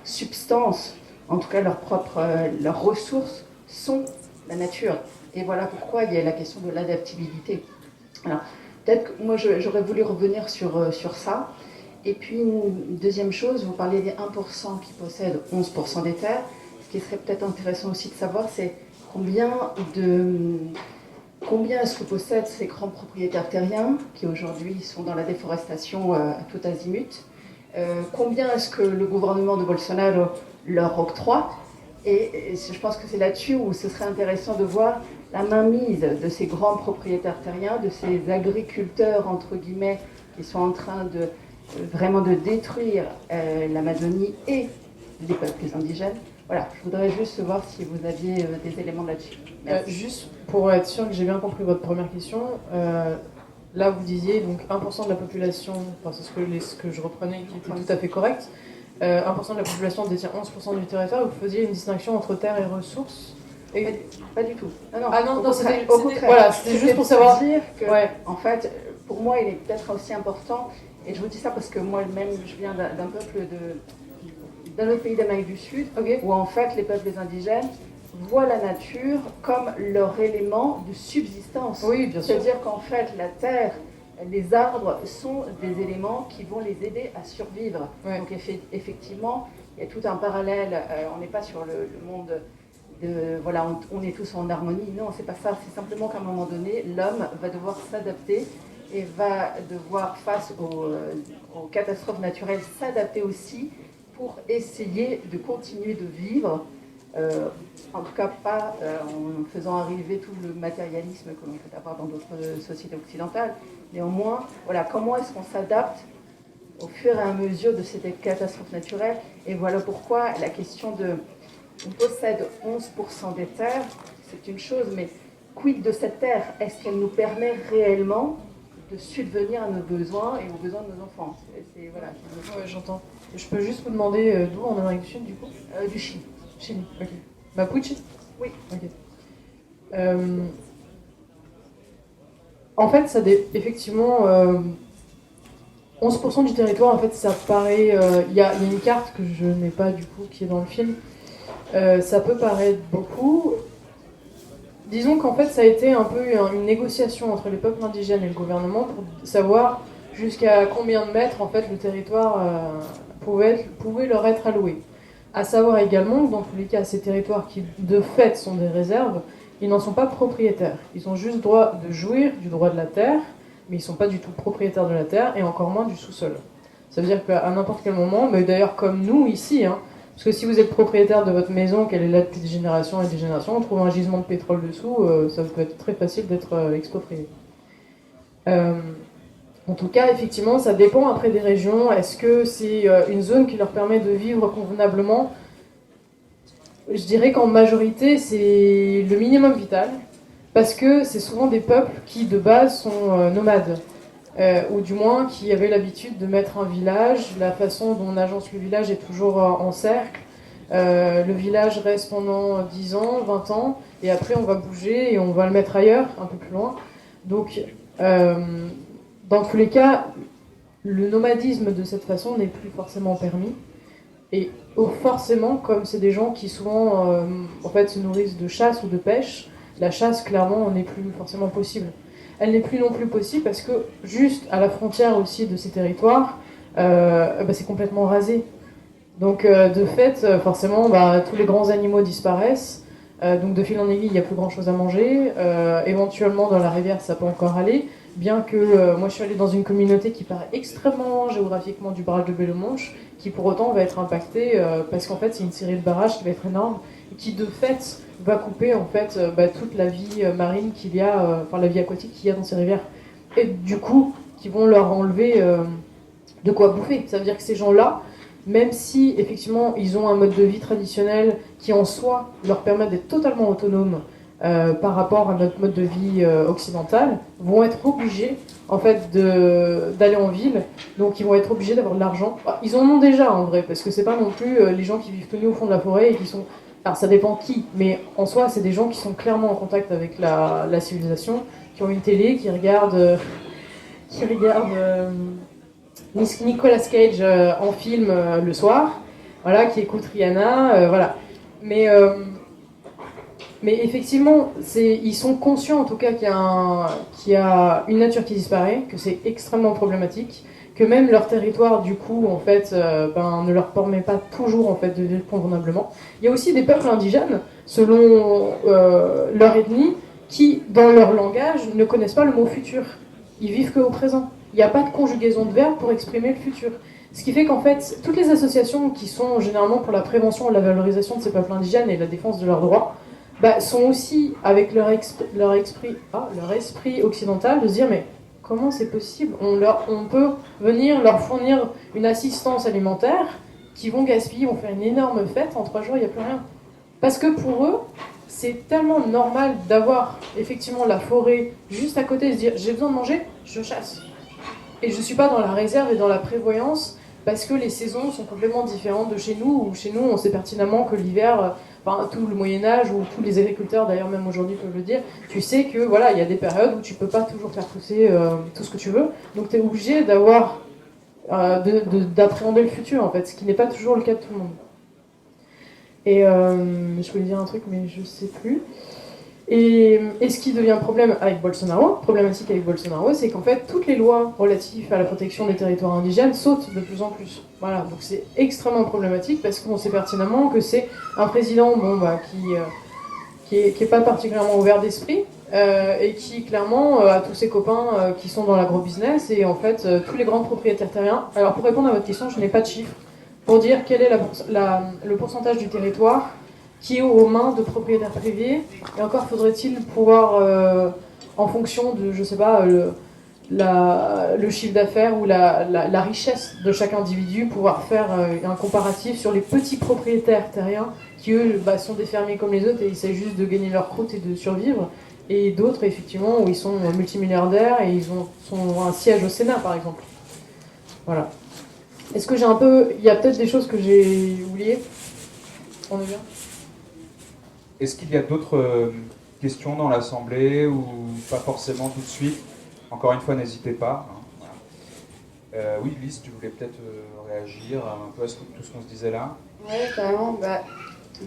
substance, en tout cas leurs ressources, sont la nature. Et voilà pourquoi il y a la question de l'adaptabilité. Alors, peut-être que moi, j'aurais voulu revenir sur ça. Et puis, une deuxième chose, vous parliez des 1% qui possèdent 11% des terres. Ce qui serait peut-être intéressant aussi de savoir, c'est combien est-ce que possèdent ces grands propriétaires terriens qui aujourd'hui sont dans la déforestation à tout azimut. Combien est-ce que le gouvernement de Bolsonaro leur octroie. Et je pense que c'est là-dessus où ce serait intéressant de voir la mainmise de ces grands propriétaires terriens, de ces agriculteurs, entre guillemets, qui sont en train vraiment de détruire l'Amazonie et les peuples indigènes. Voilà, je voudrais juste voir si vous aviez des éléments là-dessus. Juste pour être sûr que j'ai bien compris votre première question, là vous disiez donc 1% de la population, enfin, c'est ce que je reprenais qui était tout à fait correct, 1% de la population détient 11% du territoire, vous faisiez une distinction entre terre et ressources. Et... Pas du tout. Non, c'était voilà, juste pour savoir. Dire que, en fait, pour moi, il est peut-être aussi important, et je vous dis ça parce que moi-même, je viens d'un peuple d'un autre pays d'Amérique du Sud, où en fait, les peuples indigènes voient la nature comme leur élément de subsistance. Oui, bien sûr. C'est-à-dire qu'en fait, la terre, les arbres sont des éléments qui vont les aider à survivre. Ouais. Donc effectivement, il y a tout un parallèle. On n'est pas sur le monde voilà, on est tous en harmonie. Non, c'est pas ça. C'est simplement qu'à un moment donné, l'homme va devoir s'adapter et va devoir, face aux catastrophes naturelles, s'adapter aussi pour essayer de continuer de vivre. En tout cas, pas en faisant arriver tout le matérialisme que l'on peut avoir dans d'autres sociétés occidentales. Néanmoins, voilà, comment est-ce qu'on s'adapte au fur et à mesure de ces catastrophes naturelles? Et voilà pourquoi la question de... On possède 11% des terres, c'est une chose, mais quid de cette terre? Est-ce qu'elle nous permet réellement de subvenir à nos besoins et aux besoins de nos enfants? Voilà, ouais, j'entends. Je peux juste vous demander d'où en Amérique du Sud, du coup? Du Chili. Chili, ok. Mapuche? Oui. Ok. En fait, effectivement, 11% du territoire, en fait, ça paraît... Il y a une carte que je n'ai pas, du coup, qui est dans le film. Ça peut paraître beaucoup. Disons qu'en fait, ça a été un peu une négociation entre les peuples indigènes et le gouvernement pour savoir jusqu'à combien de mètres, en fait, le territoire pouvait leur être alloué. À savoir également que dans tous les cas, ces territoires qui, de fait, sont des réserves, ils n'en sont pas propriétaires. Ils ont juste droit de jouir du droit de la terre, mais ils ne sont pas du tout propriétaires de la terre, et encore moins du sous-sol. Ça veut dire qu'à n'importe quel moment, mais d'ailleurs comme nous ici, parce que si vous êtes propriétaire de votre maison, qu'elle est là depuis des générations et des générations, on trouve un gisement de pétrole dessous, ça peut être très facile d'être exproprié. En tout cas, effectivement, ça dépend après des régions. Est-ce que c'est une zone qui leur permet de vivre convenablement? Je dirais qu'en majorité, c'est le minimum vital, parce que c'est souvent des peuples qui, de base, sont nomades, ou du moins qui avaient l'habitude de mettre un village. La façon dont on agence le village est toujours en cercle. Le village reste pendant 10 ans, 20 ans, et après on va bouger et on va le mettre ailleurs, un peu plus loin. Donc, dans tous les cas, le nomadisme de cette façon n'est plus forcément permis. Et forcément, comme c'est des gens qui souvent en fait, se nourrissent de chasse ou de pêche, la chasse clairement n'est plus forcément possible. Elle n'est plus non plus possible parce que juste à la frontière aussi de ces territoires, c'est complètement rasé. Donc de fait, forcément, tous les grands animaux disparaissent. Donc de fil en aiguille, il n'y a plus grand chose à manger. Éventuellement, dans la rivière, ça peut encore aller. Bien que moi, je suis allée dans une communauté qui paraît extrêmement loin géographiquement du barrage de Bellemonche, qui pour autant va être impactée parce qu'en fait, c'est une série de barrages qui va être énorme et qui de fait va couper en fait toute la vie marine qu'il y a, la vie aquatique qu'il y a dans ces rivières. Et du coup, qui vont leur enlever de quoi bouffer. Ça veut dire que ces gens-là, même si effectivement ils ont un mode de vie traditionnel qui en soi leur permet d'être totalement autonomes par rapport à notre mode de vie occidental, vont être obligés en fait d'aller en ville, donc ils vont être obligés d'avoir de l'argent. Ils en ont déjà en vrai, parce que c'est pas non plus les gens qui vivent tout nus au fond de la forêt et qui sont... Alors ça dépend qui, mais en soi c'est des gens qui sont clairement en contact avec la civilisation, qui ont une télé, qui regardent Nicolas Cage en film le soir, voilà, qui écoute Rihanna, voilà. Mais effectivement, ils sont conscients en tout cas qu'il y a une nature qui disparaît, que c'est extrêmement problématique, que même leur territoire du coup en fait ne leur permet pas toujours en fait de vivre convenablement. Il y a aussi des peuples indigènes selon leur ethnie qui dans leur langage ne connaissent pas le mot futur. Ils vivent qu'au présent. Il n'y a pas de conjugaison de verbes pour exprimer le futur. Ce qui fait qu'en fait, toutes les associations qui sont généralement pour la prévention et la valorisation de ces peuples indigènes et la défense de leurs droits, sont aussi avec leur esprit occidental de se dire mais comment c'est possible, on peut venir leur fournir une assistance alimentaire qui vont gaspiller, vont faire une énorme fête, en 3 jours il n'y a plus rien. Parce que pour eux, c'est tellement normal d'avoir effectivement la forêt juste à côté et se dire j'ai besoin de manger, je chasse. Et je ne suis pas dans la réserve et dans la prévoyance parce que les saisons sont complètement différentes de chez nous, où chez nous on sait pertinemment que l'hiver... tout le Moyen-Âge, ou tous les agriculteurs, d'ailleurs même aujourd'hui peuvent le dire, tu sais que voilà, il y a des périodes où tu peux pas toujours faire pousser tout ce que tu veux, donc tu es obligé d'appréhender le futur en fait, ce qui n'est pas toujours le cas de tout le monde. Et je voulais dire un truc mais je sais plus. Et ce qui devient problématique avec Bolsonaro, c'est qu'en fait toutes les lois relatives à la protection des territoires indigènes sautent de plus en plus. Voilà, donc c'est extrêmement problématique parce qu'on sait pertinemment que c'est un président qui est pas particulièrement ouvert d'esprit et qui clairement a tous ses copains qui sont dans l'agro-business et en fait tous les grands propriétaires terriens. Alors pour répondre à votre question, je n'ai pas de chiffres pour dire quel est le pourcentage du territoire qui est aux mains de propriétaires privés, et encore faudrait-il pouvoir, en fonction de, je sais pas, le chiffre d'affaires ou la richesse de chaque individu, pouvoir faire un comparatif sur les petits propriétaires terriens qui, eux, sont des fermiers comme les autres et ils essaient juste de gagner leur croûte et de survivre, et d'autres, effectivement, où ils sont multimilliardaires et ils ont un siège au Sénat, par exemple. Voilà. Est-ce que il y a peut-être des choses que j'ai oubliées? On est bien? Est-ce qu'il y a d'autres questions dans l'Assemblée ou pas forcément tout de suite? Encore une fois, n'hésitez pas. Hein, voilà. Oui, Lise, tu voulais peut-être réagir un peu à tout ce qu'on se disait là? Oui, carrément.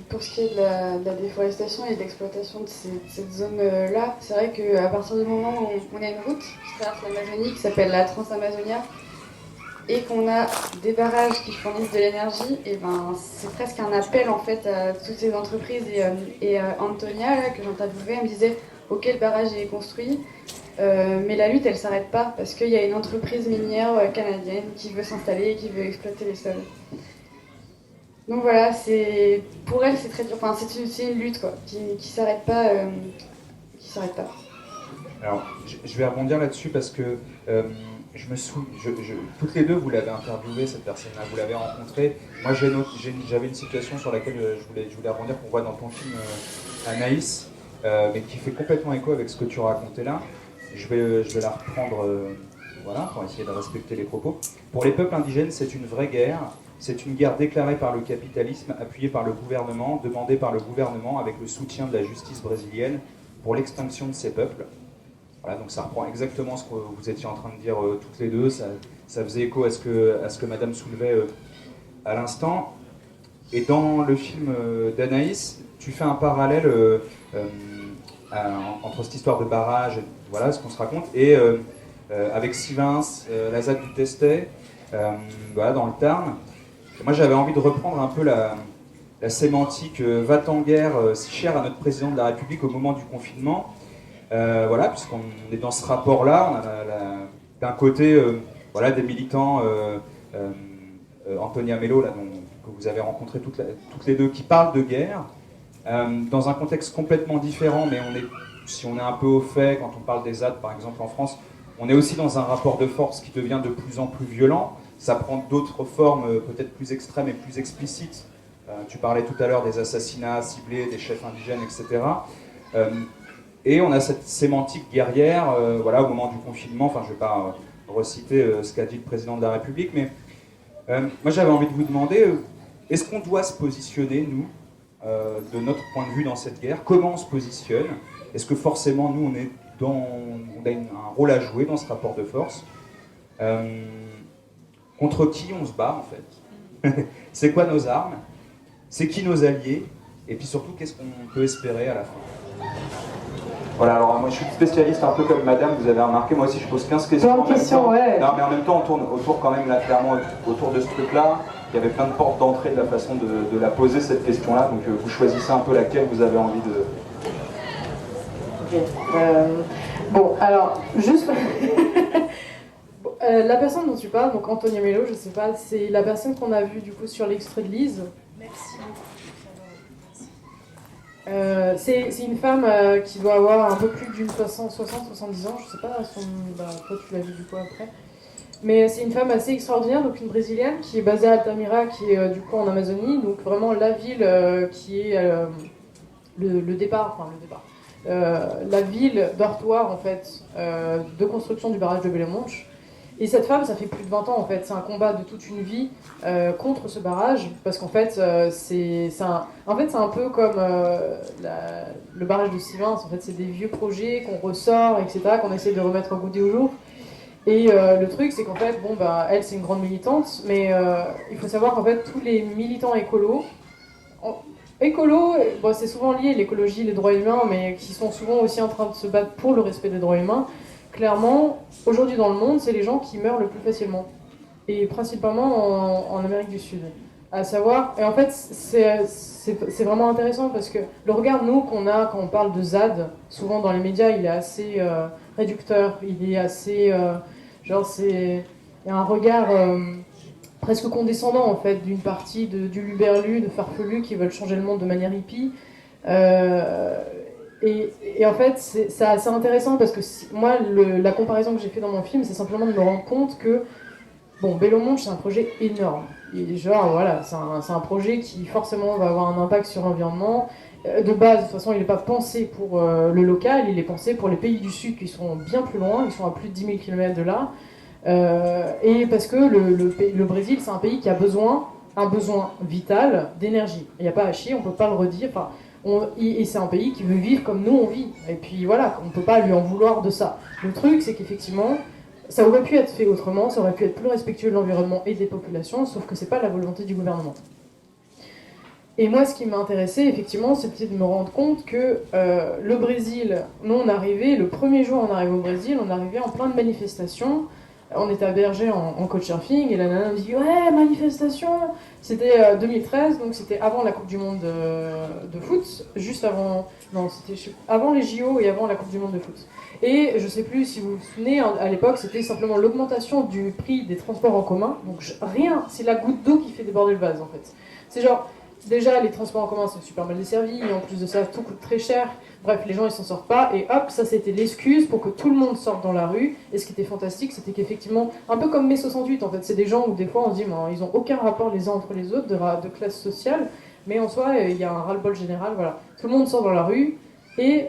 Pour ce qui est de la déforestation et de l'exploitation de cette zone-là, c'est vrai qu'à partir du moment où on a une route qui traverse l'Amazonie qui s'appelle la Trans-Amazonia, et qu'on a des barrages qui fournissent de l'énergie, et c'est presque un appel en fait à toutes ces entreprises. Et Antonia, là, que j'interviewais, elle me disait ok, le barrage est construit, mais la lutte elle s'arrête pas parce qu'il y a une entreprise minière canadienne qui veut s'installer et qui veut exploiter les sols. Donc voilà, pour elle c'est très dur. Enfin, c'est une lutte quoi, qui s'arrête pas. Alors, je vais rebondir là-dessus parce que je me souviens, toutes les deux, vous l'avez interviewé, cette personne-là, vous l'avez rencontrée. Moi, j'avais une situation sur laquelle je voulais rebondir, qu'on voit dans ton film Anaïs, mais qui fait complètement écho avec ce que tu racontais là. Je vais la reprendre, voilà, pour essayer de respecter les propos. Pour les peuples indigènes, c'est une vraie guerre. C'est une guerre déclarée par le capitalisme, appuyée par le gouvernement, demandée par le gouvernement avec le soutien de la justice brésilienne pour l'extinction de ces peuples. Voilà, donc ça reprend exactement ce que vous étiez en train de dire toutes les deux, ça faisait écho à ce que Madame soulevait à l'instant. Et dans le film d'Anaïs, tu fais un parallèle entre cette histoire de barrage, voilà ce qu'on se raconte, et avec Sivins, la ZAD du Testet, voilà, dans le Tarn. Et moi j'avais envie de reprendre un peu la sémantique va-t-en-guerre si chère à notre président de la République au moment du confinement. Voilà, puisqu'on est dans ce rapport-là, on a d'un côté voilà, des militants, Antonia Mello, là, que vous avez rencontré toutes les deux, qui parlent de guerre, dans un contexte complètement différent, mais si on est un peu au fait, quand on parle des ZAD par exemple en France, on est aussi dans un rapport de force qui devient de plus en plus violent, ça prend d'autres formes peut-être plus extrêmes et plus explicites. Tu parlais tout à l'heure des assassinats ciblés, des chefs indigènes, etc. Et on a cette sémantique guerrière, voilà, au moment du confinement, enfin je ne vais pas reciter ce qu'a dit le président de la République, mais moi j'avais envie de vous demander, est-ce qu'on doit se positionner, nous, de notre point de vue dans cette guerre? Comment on se positionne? Est-ce que forcément nous on a un rôle à jouer dans ce rapport de force? Contre qui on se bat en fait? C'est quoi nos armes? C'est qui nos alliés? Et puis surtout, qu'est-ce qu'on peut espérer à la fin? Voilà, alors moi je suis spécialiste un peu comme madame, vous avez remarqué, moi aussi je pose 15 questions. Plein de questions, ouais. Non, mais en même temps on tourne autour quand même, là, clairement, autour de ce truc-là. Il y avait plein de portes d'entrée de la façon de la poser, cette question-là. Donc vous choisissez un peu laquelle vous avez envie de... Ok. Bon, alors, juste... la personne dont tu parles, donc Antonia Mello, je sais pas, c'est la personne qu'on a vue du coup sur l'extrait de Lise. Merci beaucoup. C'est une femme qui doit avoir un peu plus d'une 60-70 ans, je sais pas, toi tu l'as vu du coup après. Mais c'est une femme assez extraordinaire, donc une brésilienne qui est basée à Altamira, qui est du coup en Amazonie, donc vraiment la ville qui est le départ, la ville dortoir en fait de construction du barrage de Belo Monte. Et cette femme, ça fait plus de 20 ans en fait, c'est un combat de toute une vie contre ce barrage, parce qu'en fait, c'est un peu comme le barrage de Sivins, en fait, c'est des vieux projets qu'on ressort, etc., qu'on essaie de remettre au goût du jour. Et le truc, c'est qu'en fait, elle, c'est une grande militante, mais il faut savoir qu'en fait, tous les militants écolos, c'est souvent lié, l'écologie, les droits humains, mais qui sont souvent aussi en train de se battre pour le respect des droits humains. Clairement, aujourd'hui dans le monde, c'est les gens qui meurent le plus facilement. Et principalement en Amérique du Sud. À savoir, et en fait, c'est vraiment intéressant parce que le regard, nous, qu'on a quand on parle de ZAD, souvent dans les médias, il est assez réducteur, il est assez. Il y a un regard presque condescendant, en fait, d'une partie du luberlu, de farfelus qui veulent changer le monde de manière hippie. Et en fait, c'est assez intéressant parce que moi, la comparaison que j'ai fait dans mon film, c'est simplement de me rendre compte que Belo Monte, c'est un projet énorme. Et genre, voilà, c'est un projet qui forcément va avoir un impact sur l'environnement. De base, de toute façon, il n'est pas pensé pour le local, il est pensé pour les pays du Sud qui sont bien plus loin, ils sont à plus de 10 000 km de là. Et parce que le Brésil, c'est un pays qui a un besoin vital d'énergie. Il n'y a pas à chier, on ne peut pas le redire. Et c'est un pays qui veut vivre comme nous on vit. Et puis voilà, on ne peut pas lui en vouloir de ça. Le truc, c'est qu'effectivement, ça aurait pu être fait autrement, ça aurait pu être plus respectueux de l'environnement et des populations, sauf que c'est pas la volonté du gouvernement. Et moi, ce qui m'a intéressé, effectivement, c'était de me rendre compte que le Brésil, nous on arrivait, le premier jour on arrive au Brésil, on arrivait en plein de manifestations, on était à Berger en couchsurfing, et la nana me dit « Ouais, manifestation !» C'était 2013, donc c'était avant la Coupe du Monde de foot, juste avant... Non, c'était avant les JO et avant la Coupe du Monde de foot. Et je sais plus si vous vous souvenez, à l'époque, c'était simplement l'augmentation du prix des transports en commun. Donc rien, c'est la goutte d'eau qui fait déborder le vase, en fait. C'est genre, déjà, les transports en commun sont super mal desservis, et en plus de ça, tout coûte très cher. Bref, les gens, ils s'en sortent pas, et hop, ça, c'était l'excuse pour que tout le monde sorte dans la rue. Et ce qui était fantastique, c'était qu'effectivement, un peu comme mai 68, en fait, c'est des gens où des fois, on se dit, ils ont aucun rapport les uns entre les autres, de classe sociale, mais en soi, il y a un ras-le-bol général, voilà. Tout le monde sort dans la rue, et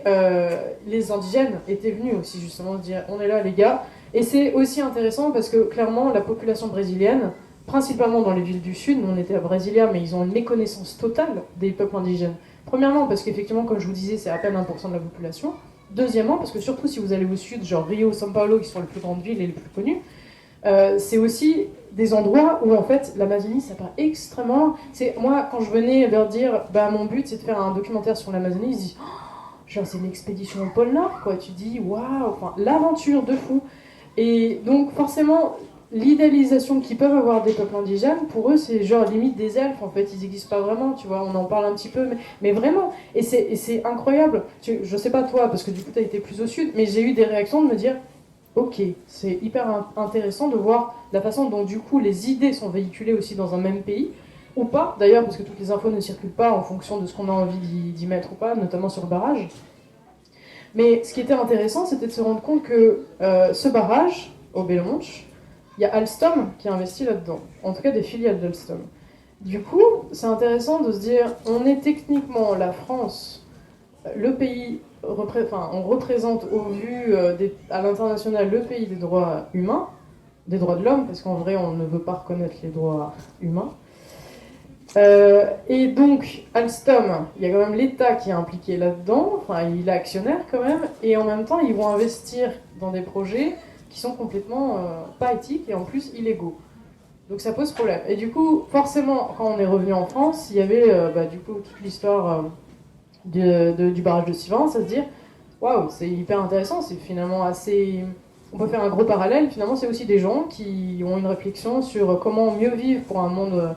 les indigènes étaient venus aussi, justement, dire, on est là, les gars. Et c'est aussi intéressant parce que, clairement, la population brésilienne, principalement dans les villes du Sud, nous on était à Brasilia, mais ils ont une méconnaissance totale des peuples indigènes. Premièrement, parce qu'effectivement, comme je vous disais, c'est à peine 1% de la population. Deuxièmement, parce que surtout si vous allez au sud, genre Rio, São Paulo, qui sont les plus grandes villes et les plus connues, c'est aussi des endroits où en fait l'Amazonie ça part extrêmement loin. Moi, quand je venais leur dire, mon but c'est de faire un documentaire sur l'Amazonie, ils se disent, genre c'est une expédition au pôle Nord, quoi. Tu dis, waouh, l'aventure de fou. Et donc forcément, l'idéalisation qu'ils peuvent avoir des peuples indigènes, pour eux, c'est genre limite des elfes, en fait, ils n'existent pas vraiment, tu vois, on en parle un petit peu, mais vraiment, et c'est incroyable. Je sais pas toi, parce que du coup, tu as été plus au sud, mais j'ai eu des réactions de me dire, ok, c'est hyper intéressant de voir la façon dont, du coup, les idées sont véhiculées aussi dans un même pays, ou pas, d'ailleurs, parce que toutes les infos ne circulent pas en fonction de ce qu'on a envie d'y mettre ou pas, notamment sur le barrage. Mais ce qui était intéressant, c'était de se rendre compte que ce barrage, au Belo Monte, il y a Alstom qui a investi là-dedans, en tout cas des filiales d'Alstom. Du coup, c'est intéressant de se dire, on est techniquement, la France, le pays on représente au vu à l'international le pays des droits humains, des droits de l'homme, parce qu'en vrai on ne veut pas reconnaître les droits humains. Et donc Alstom, il y a quand même l'État qui est impliqué là-dedans, enfin il est actionnaire quand même, et en même temps ils vont investir dans des projets qui sont complètement pas éthiques et en plus illégaux. Donc ça pose problème. Et du coup, forcément, quand on est revenu en France, il y avait du coup toute l'histoire du barrage de Sivens, à se dire waouh, c'est hyper intéressant, c'est finalement assez. On peut faire un gros parallèle, finalement, c'est aussi des gens qui ont une réflexion sur comment mieux vivre pour un monde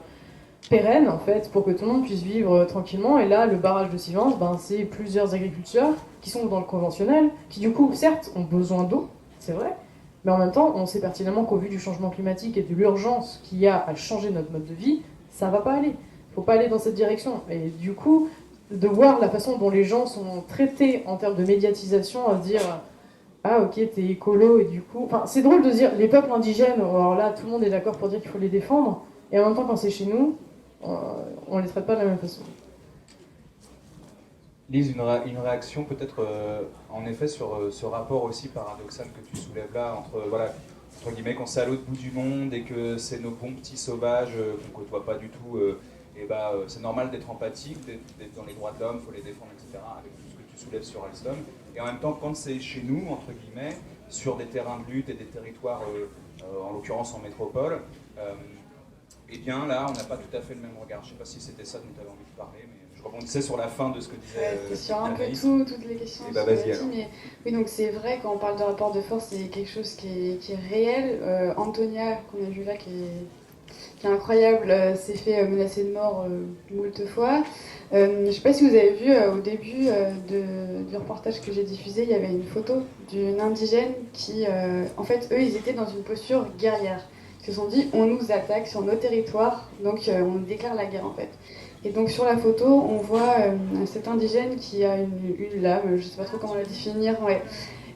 pérenne, en fait, pour que tout le monde puisse vivre tranquillement. Et là, le barrage de Sivens, c'est plusieurs agriculteurs qui sont dans le conventionnel, qui du coup, certes, ont besoin d'eau, c'est vrai, mais en même temps, on sait pertinemment qu'au vu du changement climatique et de l'urgence qu'il y a à changer notre mode de vie, ça va pas aller. Il faut pas aller dans cette direction. Et du coup, de voir la façon dont les gens sont traités en termes de médiatisation, à se dire ah ok t'es écolo et du coup, enfin c'est drôle de dire les peuples indigènes, alors là tout le monde est d'accord pour dire qu'il faut les défendre, et en même temps quand c'est chez nous, on les traite pas de la même façon. Lise, une réaction peut-être en effet sur ce rapport aussi paradoxal que tu soulèves là entre voilà, entre guillemets, quand c'est à l'autre bout du monde et que c'est nos bons petits sauvages qu'on côtoie pas du tout, c'est normal d'être empathique, d'être dans les droits de l'homme, il faut les défendre, etc. avec tout ce que tu soulèves sur Alstom. Et en même temps, quand c'est chez nous, entre guillemets, sur des terrains de lutte et des territoires, en l'occurrence en métropole, eh bien là, on n'a pas tout à fait le même regard. Je ne sais pas si c'était ça dont tu avais envie de parler, mais je rebondissais sur la fin de ce que disait c'est sur un peu Anaïs. toutes les questions. Et vas-y alors. Mais oui, donc c'est vrai, quand on parle de rapport de force, c'est quelque chose qui est réel. Antonia, qu'on a vu là, qui est incroyable, s'est fait menacer de mort moult fois. Je ne sais pas si vous avez vu au début du reportage que j'ai diffusé, il y avait une photo d'une indigène qui, en fait, eux, ils étaient dans une posture guerrière. Ils se sont dit, on nous attaque sur nos territoires, donc on déclare la guerre en fait. Et donc sur la photo, on voit cette indigène qui a une lame, je ne sais pas trop comment la définir, ouais,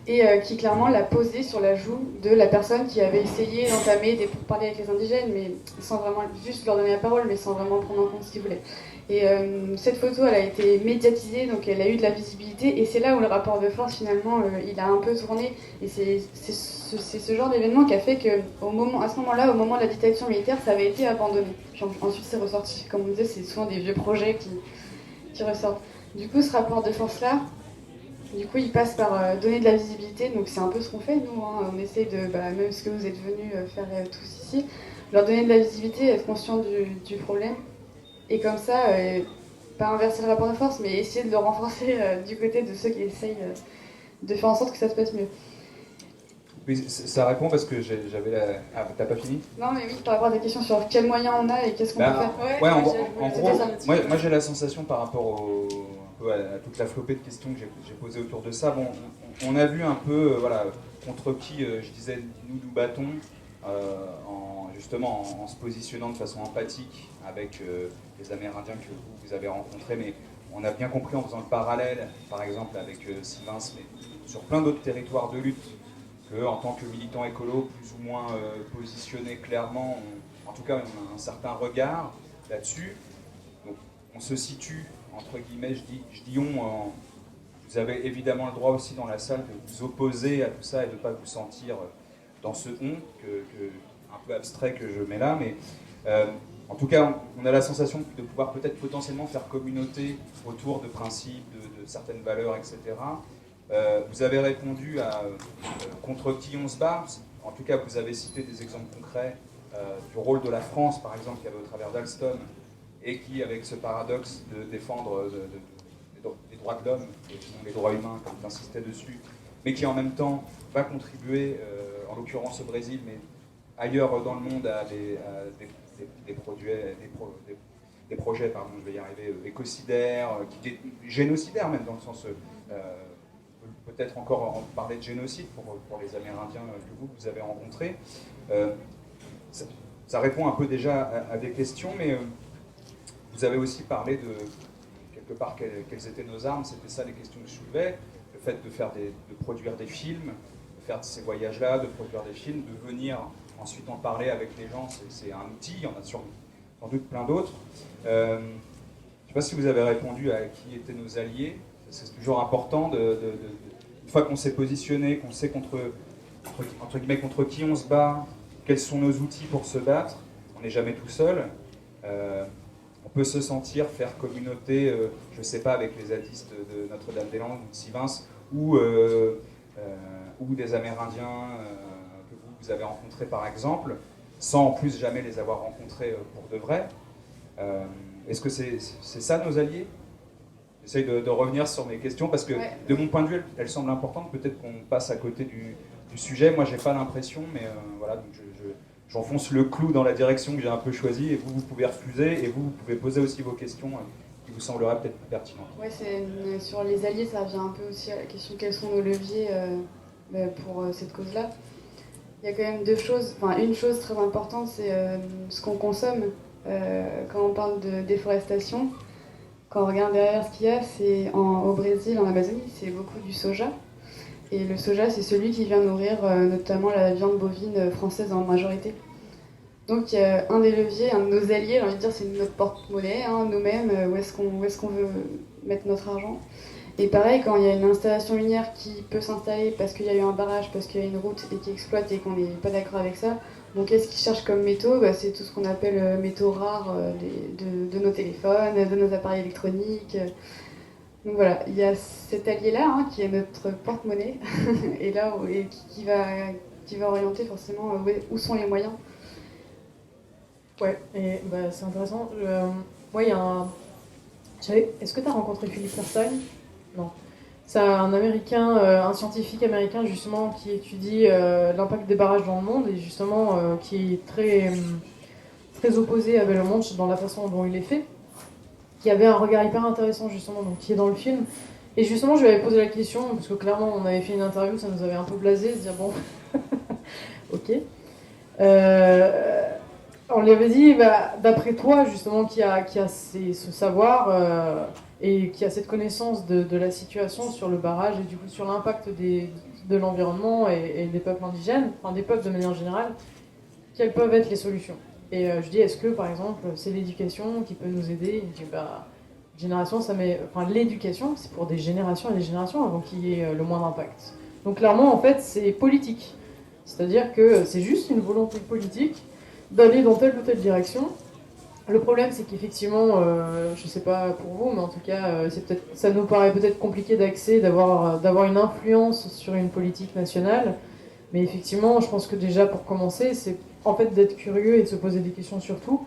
et qui clairement l'a posée sur la joue de la personne qui avait essayé d'entamer des pourparlers avec les indigènes, mais sans vraiment juste leur donner la parole, mais sans vraiment prendre en compte ce qu'ils voulaient. Et cette photo, elle a été médiatisée, donc elle a eu de la visibilité, et c'est là où le rapport de force, finalement, il a un peu tourné. Et c'est ce genre d'événement qui a fait qu'à ce moment-là, au moment de la dictature militaire, ça avait été abandonné. Puis ensuite, c'est ressorti. Comme on disait, c'est souvent des vieux projets qui ressortent. Du coup, ce rapport de force-là, du coup, il passe par donner de la visibilité. Donc c'est un peu ce qu'on fait, nous. Hein. On essaie de, même ce que vous êtes venus faire tous ici, leur donner de la visibilité, être conscient du problème. Et comme ça, pas inverser le rapport de force, mais essayer de le renforcer du côté de ceux qui essayent de faire en sorte que ça se passe mieux. Oui, ça répond parce que j'avais la... Ah, t'as pas fini ? Non, mais oui, par rapport à ta question sur quels moyens on a et qu'est-ce qu'on peut faire. Ouais, en gros, moi j'ai la sensation par rapport un peu à toute la flopée de questions que j'ai posées autour de ça. Bon, on a vu un peu voilà, contre qui, je disais, nous battons, justement en se positionnant de façon empathique avec les Amérindiens que vous avez rencontrés, mais on a bien compris en faisant le parallèle, par exemple avec Sivens, mais sur plein d'autres territoires de lutte, qu'en tant que militants écolos plus ou moins positionnés clairement, en tout cas on a un certain regard là-dessus. Donc on se situe, entre guillemets, je dis on, vous avez évidemment le droit aussi dans la salle de vous opposer à tout ça et de ne pas vous sentir dans ce on, un peu abstrait que je mets là, mais en tout cas, on a la sensation de pouvoir peut-être potentiellement faire communauté autour de principes, de certaines valeurs, etc. Vous avez répondu à contre qui on se bat. En tout cas, vous avez cité des exemples concrets du rôle de la France, par exemple, qui avait au travers d'Alstom, et qui, avec ce paradoxe de défendre les droits de l'homme, et non les droits humains, comme tu insistais dessus, mais qui en même temps va contribuer, en l'occurrence au Brésil, mais ailleurs dans le monde, à des projets, pardon, je vais y arriver, écocidaires, génocidaires même, dans le sens, peut-être encore en parler de génocide pour les Amérindiens que vous avez rencontrés. Ça répond un peu déjà à des questions, mais vous avez aussi parlé de, quelque part, quelles étaient nos armes, c'était ça les questions que je soulevais, le fait de produire des films, de faire ces voyages-là, de produire des films, de venir ensuite en parler avec les gens, c'est un outil, il y en a sans doute plein d'autres. Je ne sais pas si vous avez répondu à qui étaient nos alliés, c'est toujours important, une fois qu'on s'est positionné, qu'on sait entre guillemets, contre qui on se bat, quels sont nos outils pour se battre, on n'est jamais tout seul. On peut se sentir faire communauté, je ne sais pas, avec les zadistes de Notre-Dame-des-Landes ou de Sivins, ou des Amérindiens que vous avez rencontrés par exemple, sans en plus jamais les avoir rencontrés pour de vrai. Est-ce que c'est ça nos alliés? J'essaye de revenir sur mes questions parce que de mon point de vue, elles semblent importantes. Peut-être qu'on passe à côté du sujet. Moi, j'ai pas l'impression, mais voilà, donc j'enfonce le clou dans la direction que j'ai un peu choisie, et vous pouvez refuser, et vous pouvez poser aussi vos questions qui vous sembleraient peut-être plus pertinentes. Ouais, sur les alliés, ça revient un peu aussi à la question quels sont nos leviers pour cette cause-là. Il y a quand même une chose très importante, c'est ce qu'on consomme. Quand on parle de déforestation, quand on regarde derrière ce qu'il y a, au Brésil, en Amazonie, c'est beaucoup du soja. Et le soja, c'est celui qui vient nourrir notamment la viande bovine française en majorité. Donc un des leviers, un de nos alliés, j'ai envie de dire, c'est notre porte-monnaie, nous-mêmes, où est-ce qu'on veut mettre notre argent. Et pareil, quand il y a une installation minière qui peut s'installer parce qu'il y a eu un barrage, parce qu'il y a une route et qui exploite et qu'on n'est pas d'accord avec ça, donc qu'est-ce qu'ils cherchent comme métaux? C'est tout ce qu'on appelle métaux rares de nos téléphones, de nos appareils électroniques. Donc voilà, il y a cet allié-là qui est notre porte-monnaie et là qui va orienter forcément où sont les moyens. Ouais, et c'est intéressant. Moi, il y a un... Est-ce que tu as rencontré Philippe Persson? Non. C'est un Américain, un scientifique américain justement qui étudie l'impact des barrages dans le monde et justement qui est très, très opposé à Bellomont dans la façon dont il est fait, qui avait un regard hyper intéressant justement, donc qui est dans le film. Et justement, je lui avais posé la question, parce que clairement on avait fait une interview, ça nous avait un peu blasé, se dire bon, ok. On lui avait dit, d'après toi justement, qui a ce savoir et qui a cette connaissance de la situation sur le barrage et du coup sur l'impact de l'environnement et des peuples indigènes, enfin des peuples de manière générale, quelles peuvent être les solutions? Et je dis, est-ce que par exemple c'est l'éducation qui peut nous aider? Il me dit, génération, l'éducation c'est pour des générations et des générations avant qu'il y ait le moins d'impact. Donc clairement en fait c'est politique, c'est-à-dire que c'est juste une volonté politique d'aller dans telle ou telle direction. Le problème, c'est qu'effectivement, je sais pas pour vous, mais en tout cas, ça nous paraît peut-être compliqué d'accès, d'avoir une influence sur une politique nationale. Mais effectivement, je pense que déjà, pour commencer, c'est en fait d'être curieux et de se poser des questions sur tout.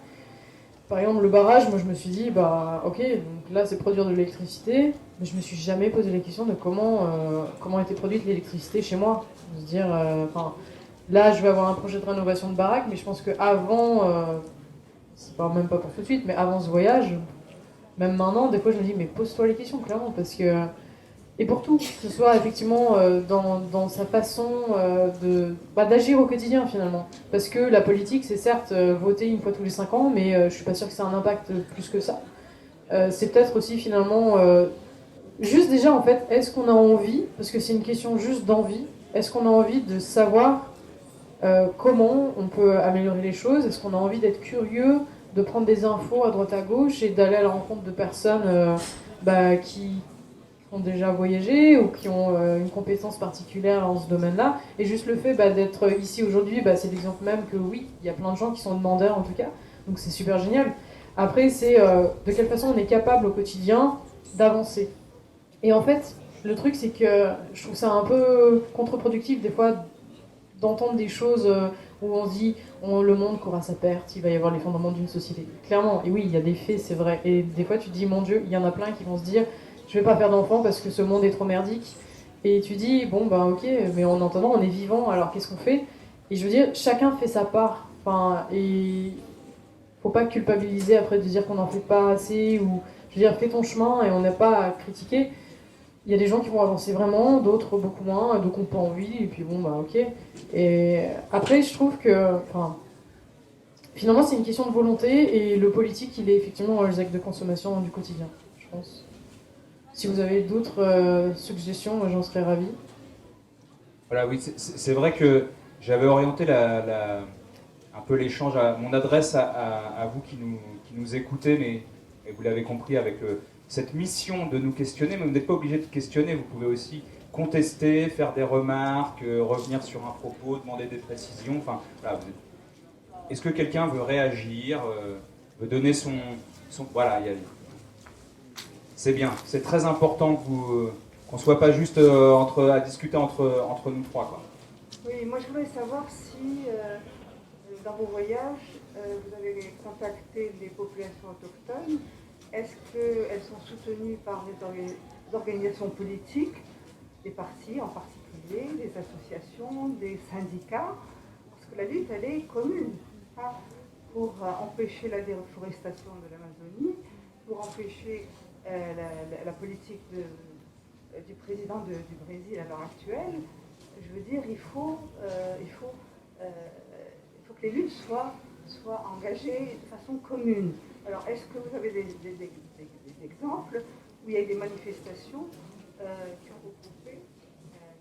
Par exemple, le barrage, moi je me suis dit, ok, donc là c'est produire de l'électricité, mais je me suis jamais posé la question de comment était produite l'électricité chez moi. De se dire, là je vais avoir un projet de rénovation de baraque, mais je pense qu'avant, c'est même pas pour tout de suite, mais avant ce voyage, même maintenant, des fois je me dis, mais pose-toi les questions, clairement, parce que... Et pour tout, que ce soit effectivement dans sa façon d'agir au quotidien finalement. Parce que la politique, c'est certes voter une fois tous les 5 ans, mais je suis pas sûre que ça a un impact plus que ça. C'est peut-être aussi finalement... juste déjà en fait, est-ce qu'on a envie, parce que c'est une question juste d'envie, est-ce qu'on a envie de savoir comment on peut améliorer les choses? Est-ce qu'on a envie d'être curieux, de prendre des infos à droite à gauche et d'aller à la rencontre de personnes qui ont déjà voyagé ou qui ont une compétence particulière dans ce domaine-là? Et juste le fait d'être ici aujourd'hui, c'est l'exemple même que oui, il y a plein de gens qui sont demandeurs en tout cas, donc c'est super génial. Après, c'est de quelle façon on est capable au quotidien d'avancer. Et en fait, le truc, c'est que je trouve ça un peu contre-productif des fois d'entendre des choses où on se dit le monde court à sa perte, il va y avoir l'effondrement d'une société. Clairement, et oui, il y a des faits, c'est vrai. Et des fois, tu te dis, mon Dieu, il y en a plein qui vont se dire, je vais pas faire d'enfants parce que ce monde est trop merdique. Et tu dis, bon, ok, mais en entendant, on est vivant, alors qu'est-ce qu'on fait? Et je veux dire, chacun fait sa part. Et faut pas culpabiliser après de dire qu'on n'en fait pas assez, ou je veux dire, fais ton chemin et on n'a pas à critiquer. Il y a des gens qui vont avancer vraiment, d'autres beaucoup moins, d'autres n'ont pas envie, et puis ok. Et après, je trouve que, finalement, c'est une question de volonté, et le politique, il est effectivement les actes de consommation du quotidien, je pense. Si vous avez d'autres suggestions, moi j'en serais ravi. Voilà, oui, c'est vrai que j'avais orienté un peu l'échange à mon adresse à vous qui nous écoutez, mais vous l'avez compris avec cette mission de nous questionner, mais vous n'êtes pas obligé de questionner, vous pouvez aussi contester, faire des remarques, revenir sur un propos, demander des précisions. Enfin, voilà, est-ce que quelqu'un veut réagir, veut donner son... Voilà, c'est bien, c'est très important qu'on ne soit pas juste à discuter entre nous trois, quoi. Oui, moi je voulais savoir si, dans vos voyages, vous avez contacté les populations autochtones. Est-ce qu'elles sont soutenues par les organisations politiques, des partis en particulier, des associations, des syndicats? Parce que la lutte, elle est commune, hein, pour empêcher la déforestation de l'Amazonie, pour empêcher la politique du président du Brésil à l'heure actuelle. Je veux dire, il faut que les luttes soient engagées de façon commune. Alors, est-ce que vous avez des exemples où il y a eu des manifestations qui ont regroupé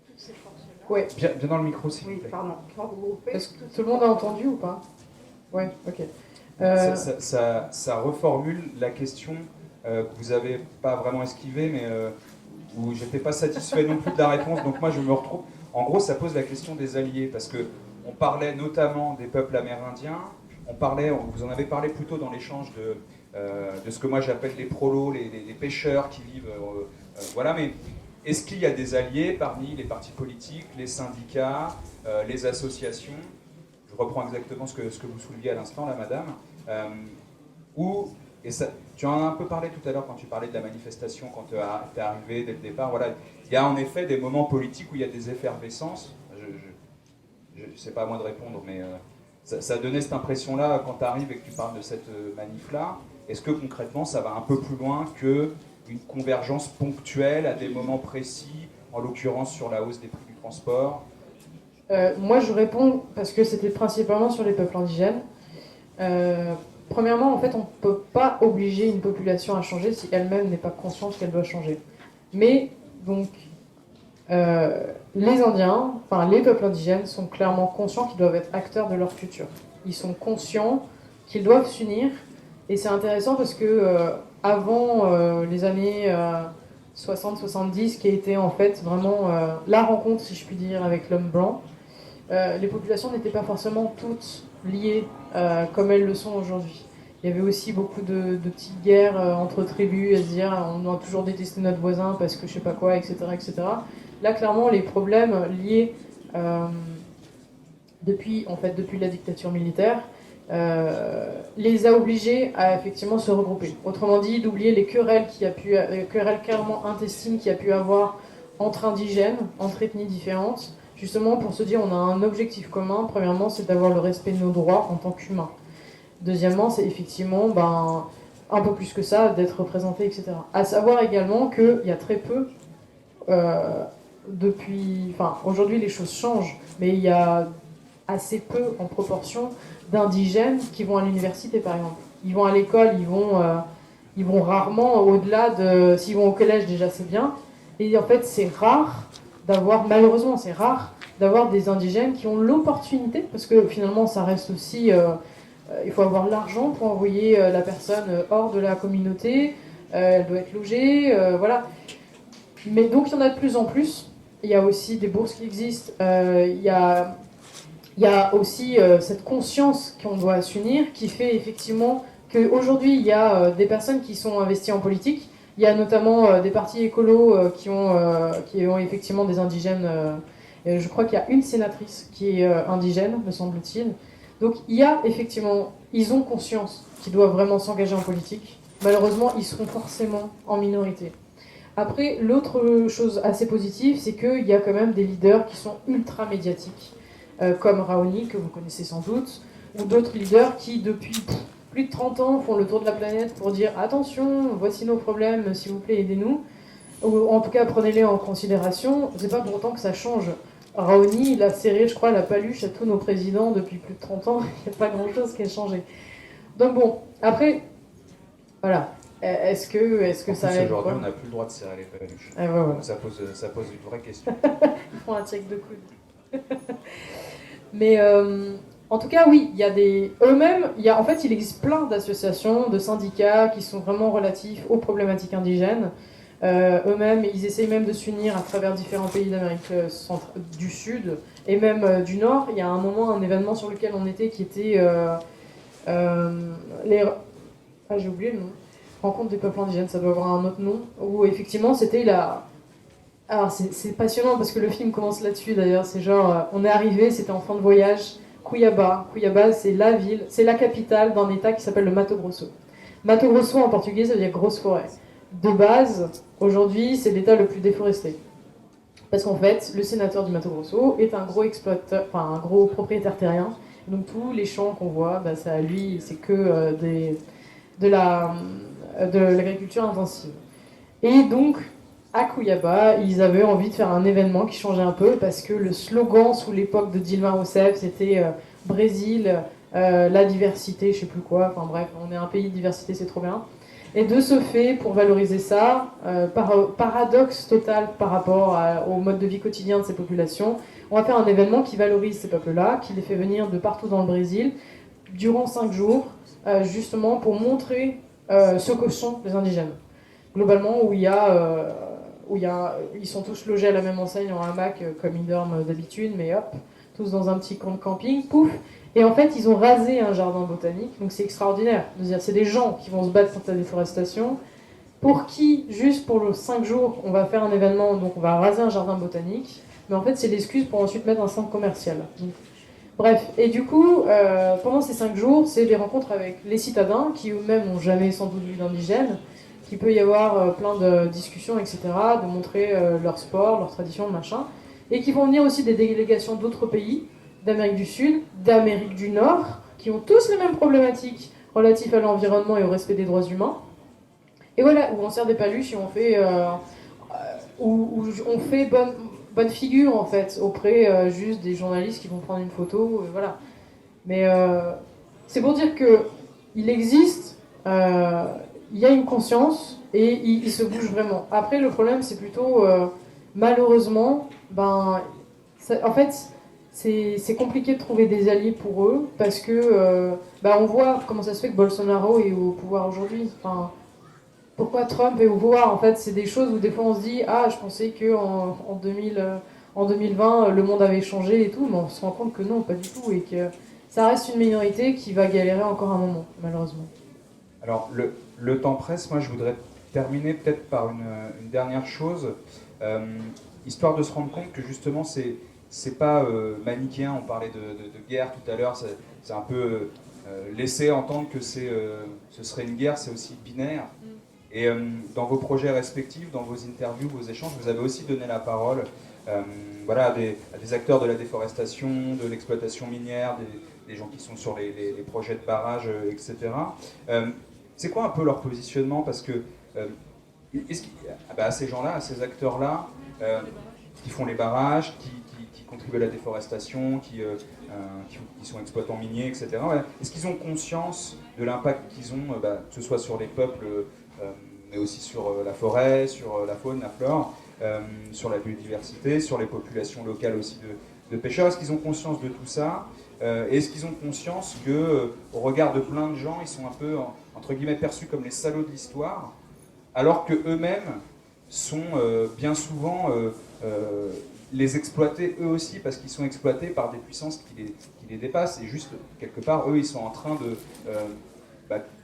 toutes ces forces-là? Ouais. Bien dans le micro, s'il vous Oui, plaît. pardon. Qui ont regroupé. Est-ce que tout le monde a entendu ou pas? Ouais, ok. Ça reformule la question que vous n'avez pas vraiment esquivée, mais où j'étais pas satisfait non plus de la réponse. Donc moi, je me retrouve... En gros, ça pose la question des alliés, parce qu'on parlait notamment des peuples amérindiens, vous en avez parlé plutôt dans l'échange de ce que moi j'appelle les prolos, les pêcheurs qui vivent... voilà, mais est-ce qu'il y a des alliés parmi les partis politiques, les syndicats, les associations? Je reprends exactement ce que vous souleviez à l'instant, là, madame. Tu en as un peu parlé tout à l'heure quand tu parlais de la manifestation, quand tu es arrivé dès le départ. Voilà. Il y a en effet des moments politiques où il y a des effervescences. C'est pas à moi de répondre, mais ça donnait cette impression-là quand tu arrives et que tu parles de cette manif-là. Est-ce que concrètement, ça va un peu plus loin qu'une convergence ponctuelle à des moments précis, en l'occurrence sur la hausse des prix du transport? Moi, je réponds parce que c'était principalement sur les peuples indigènes. Premièrement, en fait, on ne peut pas obliger une population à changer si elle-même n'est pas consciente qu'elle doit changer. Mais, donc, les Indiens, enfin les peuples indigènes, sont clairement conscients qu'ils doivent être acteurs de leur futur. Ils sont conscients qu'ils doivent s'unir. Et c'est intéressant parce que avant les années 60-70, qui a été en fait vraiment la rencontre, si je puis dire, avec l'homme blanc, les populations n'étaient pas forcément toutes liées comme elles le sont aujourd'hui. Il y avait aussi beaucoup de petites guerres entre tribus, à se dire on a toujours détesté notre voisin parce que je sais pas quoi, etc. etc. Là, clairement, les problèmes liés depuis la dictature militaire les a obligés à effectivement se regrouper. Autrement dit, d'oublier les querelles clairement intestines qu'il y a pu avoir entre indigènes, entre ethnies différentes, justement pour se dire on a un objectif commun. Premièrement, c'est d'avoir le respect de nos droits en tant qu'humains. Deuxièmement, c'est effectivement un peu plus que ça, d'être représenté, etc. À savoir également qu'il y a très peu, aujourd'hui les choses changent, mais il y a assez peu en proportion d'indigènes qui vont à l'université, par exemple. Ils vont à l'école, ils vont rarement au-delà de... S'ils vont au collège, déjà, c'est bien. Et en fait, c'est rare malheureusement, c'est rare d'avoir des indigènes qui ont l'opportunité, parce que finalement, ça reste aussi... il faut avoir l'argent pour envoyer la personne hors de la communauté. Elle doit être logée, voilà. Mais donc, il y en a de plus en plus. Il y a aussi des bourses qui existent. Il y a aussi cette conscience qu'on doit s'unir qui fait effectivement qu'aujourd'hui, il y a des personnes qui sont investies en politique. Il y a notamment des partis écolos qui ont effectivement des indigènes. Je crois qu'il y a une sénatrice qui est indigène, me semble-t-il. Donc il y a effectivement, ils ont conscience qu'ils doivent vraiment s'engager en politique. Malheureusement, ils seront forcément en minorité. Après, l'autre chose assez positive, c'est qu'il y a quand même des leaders qui sont ultra médiatiques. Comme Raoni, que vous connaissez sans doute, ou d'autres leaders qui, depuis plus de 30 ans, font le tour de la planète pour dire « Attention, voici nos problèmes, s'il vous plaît, aidez-nous ». Ou en tout cas, prenez-les en considération. C'est pas pour autant que ça change. Raoni, il a serré, je crois, la paluche à tous nos présidents depuis plus de 30 ans. Il n'y a pas grand-chose qui a changé. Donc bon, après, voilà. Est-ce que ça aide? Aujourd'hui, on n'a plus le droit de serrer les paluches. Voilà. Ça pose une vraie question. Ils font un check de coude. Mais En tout cas, oui, il y a des eux-mêmes. En fait, il existe plein d'associations, de syndicats qui sont vraiment relatifs aux problématiques indigènes. Eux-mêmes, ils essayent même de s'unir à travers différents pays d'Amérique du Sud et même du Nord. Il y a un moment, un événement sur lequel on était qui était j'ai oublié le nom. Rencontre des peuples indigènes, ça doit avoir un autre nom. Où effectivement, c'était la. Alors c'est passionnant parce que le film commence là-dessus d'ailleurs. C'est genre, on est arrivé, c'était en fin de voyage. Cuiabá. Cuiabá, c'est la ville, c'est la capitale d'un état qui s'appelle le Mato Grosso. Mato Grosso en portugais, ça veut dire grosse forêt. De base, aujourd'hui, c'est l'état le plus déforesté. Parce qu'en fait, le sénateur du Mato Grosso est un gros exploiteur, enfin un gros propriétaire terrien. Donc tous les champs qu'on voit, bah, ça, lui, c'est que de l'agriculture intensive. Et donc, à Cuiabá, ils avaient envie de faire un événement qui changeait un peu parce que le slogan sous l'époque de Dilma Rousseff, c'était Brésil, la diversité, je sais plus quoi. Enfin bref, on est un pays de diversité, c'est trop bien. Et de ce fait, pour valoriser ça, paradoxe total par rapport au mode de vie quotidien de ces populations, on va faire un événement qui valorise ces peuples-là, qui les fait venir de partout dans le Brésil, durant 5 jours, justement pour montrer ce que sont les indigènes. Globalement, ils sont tous logés à la même enseigne en hamac, comme ils dorment d'habitude, mais hop, tous dans un petit camp de camping, pouf. Et en fait, ils ont rasé un jardin botanique, donc c'est extraordinaire. C'est des gens qui vont se battre contre la déforestation, pour qui, juste pour les 5 jours, on va faire un événement, donc on va raser un jardin botanique, mais en fait, c'est l'excuse pour ensuite mettre un centre commercial. Donc, bref, et du coup, pendant ces 5 jours, c'est des rencontres avec les citadins, qui eux-mêmes n'ont jamais sans doute vu d'indigènes, qu'il peut y avoir plein de discussions, etc., de montrer leur sport, leur tradition, machin, et qui vont venir aussi des délégations d'autres pays, d'Amérique du Sud, d'Amérique du Nord, qui ont tous les mêmes problématiques relatives à l'environnement et au respect des droits humains. Et voilà, où on sert des paluches et où on fait bonne figure, en fait, auprès juste des journalistes qui vont prendre une photo, voilà. Mais c'est pour dire qu'il existe, il y a une conscience et il se bouge vraiment. Après, le problème, c'est plutôt, malheureusement, en fait, c'est compliqué de trouver des alliés pour eux parce que on voit comment ça se fait que Bolsonaro est au pouvoir aujourd'hui. Enfin, pourquoi Trump est au pouvoir? En fait, c'est des choses où des fois on se dit je pensais qu'en 2020 le monde avait changé et tout, mais on se rend compte que non, pas du tout, et que ça reste une minorité qui va galérer encore un moment, malheureusement. Alors, le temps presse. Moi, je voudrais terminer peut-être par une dernière chose, histoire de se rendre compte que justement, c'est pas manichéen. On parlait de guerre tout à l'heure, c'est un peu laisser entendre que ce serait une guerre, c'est aussi binaire. Et dans vos projets respectifs, dans vos interviews, vos échanges, vous avez aussi donné la parole à des acteurs de la déforestation, de l'exploitation minière, des gens qui sont sur les projets de barrages, etc. C'est quoi un peu leur positionnement? Parce que à ces gens-là, à ces acteurs-là, qui font les barrages, qui contribuent à la déforestation, qui sont exploitants miniers, etc., est-ce qu'ils ont conscience de l'impact qu'ils ont, que ce soit sur les peuples, mais aussi sur la forêt, sur la faune, la flore, sur la biodiversité, sur les populations locales aussi de pêcheurs? Est-ce qu'ils ont conscience de tout ça? Est-ce qu'ils ont conscience qu'au regard de plein de gens, ils sont un peu, entre guillemets, perçus comme les salauds de l'histoire, alors qu'eux-mêmes sont bien souvent les exploités eux aussi, parce qu'ils sont exploités par des puissances qui les dépassent, et juste, quelque part, eux, ils sont en train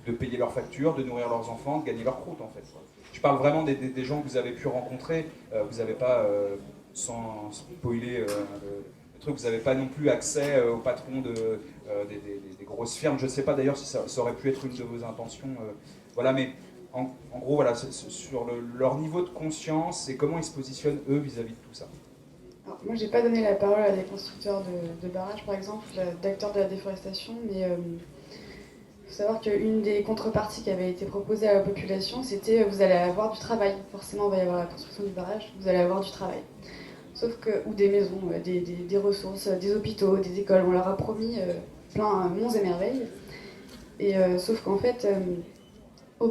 de payer leurs factures, de nourrir leurs enfants, de gagner leur croûte, en fait. Je parle vraiment des gens que vous avez pu rencontrer. Vous n'avez pas, sans spoiler le truc, vous n'avez pas non plus accès aux patrons des grosses firmes. Je ne sais pas d'ailleurs si ça aurait pu être une de vos intentions. Voilà, mais en gros, voilà, sur leur niveau de conscience et comment ils se positionnent, eux, vis-à-vis de tout ça. Alors, moi, j'ai pas donné la parole à des constructeurs de barrages, par exemple, d'acteurs de la déforestation, mais il faut savoir qu'une des contreparties qui avait été proposée à la population, c'était vous allez avoir du travail. Forcément, il va y avoir la construction du barrage, vous allez avoir du travail. Sauf que, ou des maisons, des ressources, des hôpitaux, des écoles, on leur a promis plein monts et merveilles. Et sauf qu'en fait, au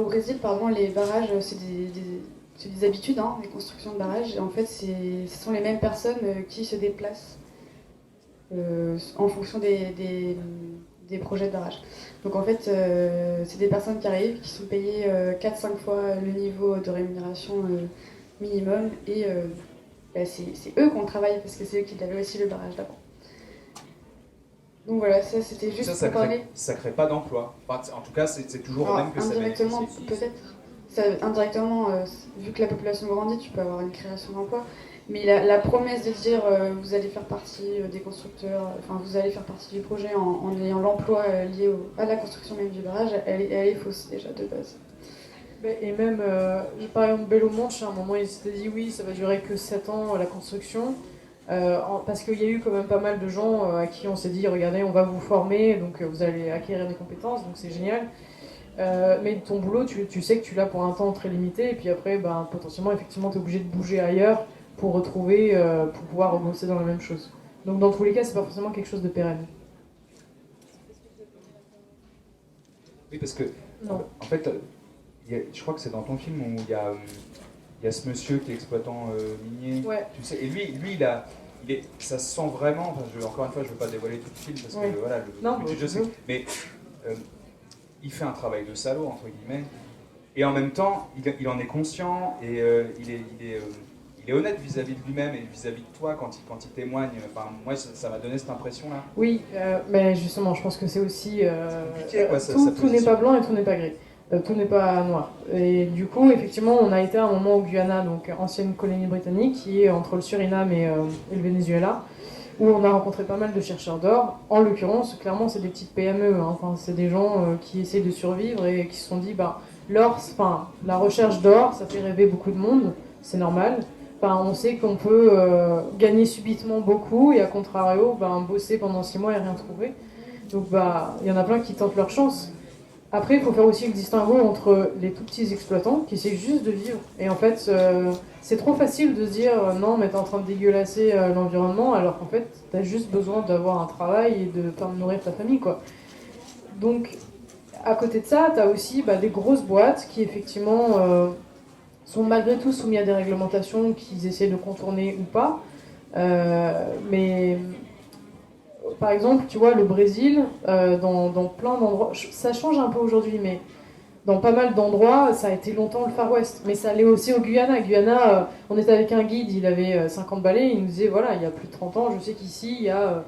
Brésil, pardon, les barrages, c'est des habitudes, les constructions de barrages. Et en fait, ce sont les mêmes personnes qui se déplacent en fonction des projets de barrage. Donc en fait, c'est des personnes qui arrivent, qui sont payées 4-5 fois le niveau de rémunération minimum, et c'est eux qu'on travaille, parce que c'est eux qui avaient aussi le barrage d'avant. Donc voilà, ça c'était juste Ça pour parler. ça crée pas d'emploi. Enfin, en tout cas, c'est toujours Alors, même que ça indirectement, bénéficie. peut-être. Indirectement, vu que la population grandit, tu peux avoir une création d'emplois. Mais la promesse de dire vous allez faire partie des constructeurs, enfin vous allez faire partie du projet en ayant l'emploi lié à la construction même du barrage, elle est fausse déjà de base. Et même, par exemple, Bello-Manche, à un moment, ils s'étaient dit oui, ça va durer que 7 ans la construction. Parce qu'il y a eu quand même pas mal de gens à qui on s'est dit regardez, on va vous former, donc vous allez acquérir des compétences, donc c'est génial. Mais ton boulot, tu sais que tu l'as pour un temps très limité, et puis après, potentiellement, effectivement, tu es obligé de bouger ailleurs pour retrouver, pour pouvoir bosser dans la même chose. Donc dans tous les cas, c'est pas forcément quelque chose de pérenne. Oui, parce que, Non. en fait, je crois que c'est dans ton film où il y a ce monsieur qui est exploitant minier. Ouais. Tu sais, et lui ça se sent vraiment. Enfin, encore une fois, je ne veux pas dévoiler tout le film parce que voilà, le but du jeu, c'est. Mais il fait un travail de salaud, entre guillemets. Et en même temps, il en est conscient et il est honnête vis-à-vis de lui-même et vis-à-vis de toi quand il témoigne. Enfin, moi, ça m'a donné cette impression-là. Oui, mais justement, je pense que c'est aussi. Tout Tout n'est pas blanc et tout n'est pas gris. Tout n'est pas noir. Et du coup, effectivement, on a été à un moment au Guyana, donc ancienne colonie britannique, qui est entre le Suriname et le Venezuela, où on a rencontré pas mal de chercheurs d'or. En l'occurrence, clairement, c'est des petites PME. Enfin, c'est des gens qui essaient de survivre et qui se sont dit, l'or, la recherche d'or, ça fait rêver beaucoup de monde, c'est normal. On sait qu'on peut gagner subitement beaucoup et à contrario, bosser pendant 6 mois et rien trouver. Donc, il y en a plein qui tentent leur chance. Après, il faut faire aussi le distinguo entre les tout petits exploitants qui essaient juste de vivre. Et en fait, c'est trop facile de se dire non, mais t'es en train de dégueulasser l'environnement, alors qu'en fait, t'as juste besoin d'avoir un travail et de faire nourrir ta famille, quoi. Donc, à côté de ça, t'as aussi des grosses boîtes qui, effectivement, sont malgré tout soumis à des réglementations qu'ils essaient de contourner ou pas. Mais par exemple, tu vois, le Brésil, dans plein d'endroits, ça change un peu aujourd'hui, mais dans pas mal d'endroits, ça a été longtemps le Far West. Mais ça allait aussi au Guyana. Guyana, on était avec un guide, il avait 50 balais, il nous disait, voilà, il y a plus de 30 ans, je sais qu'ici, il y a...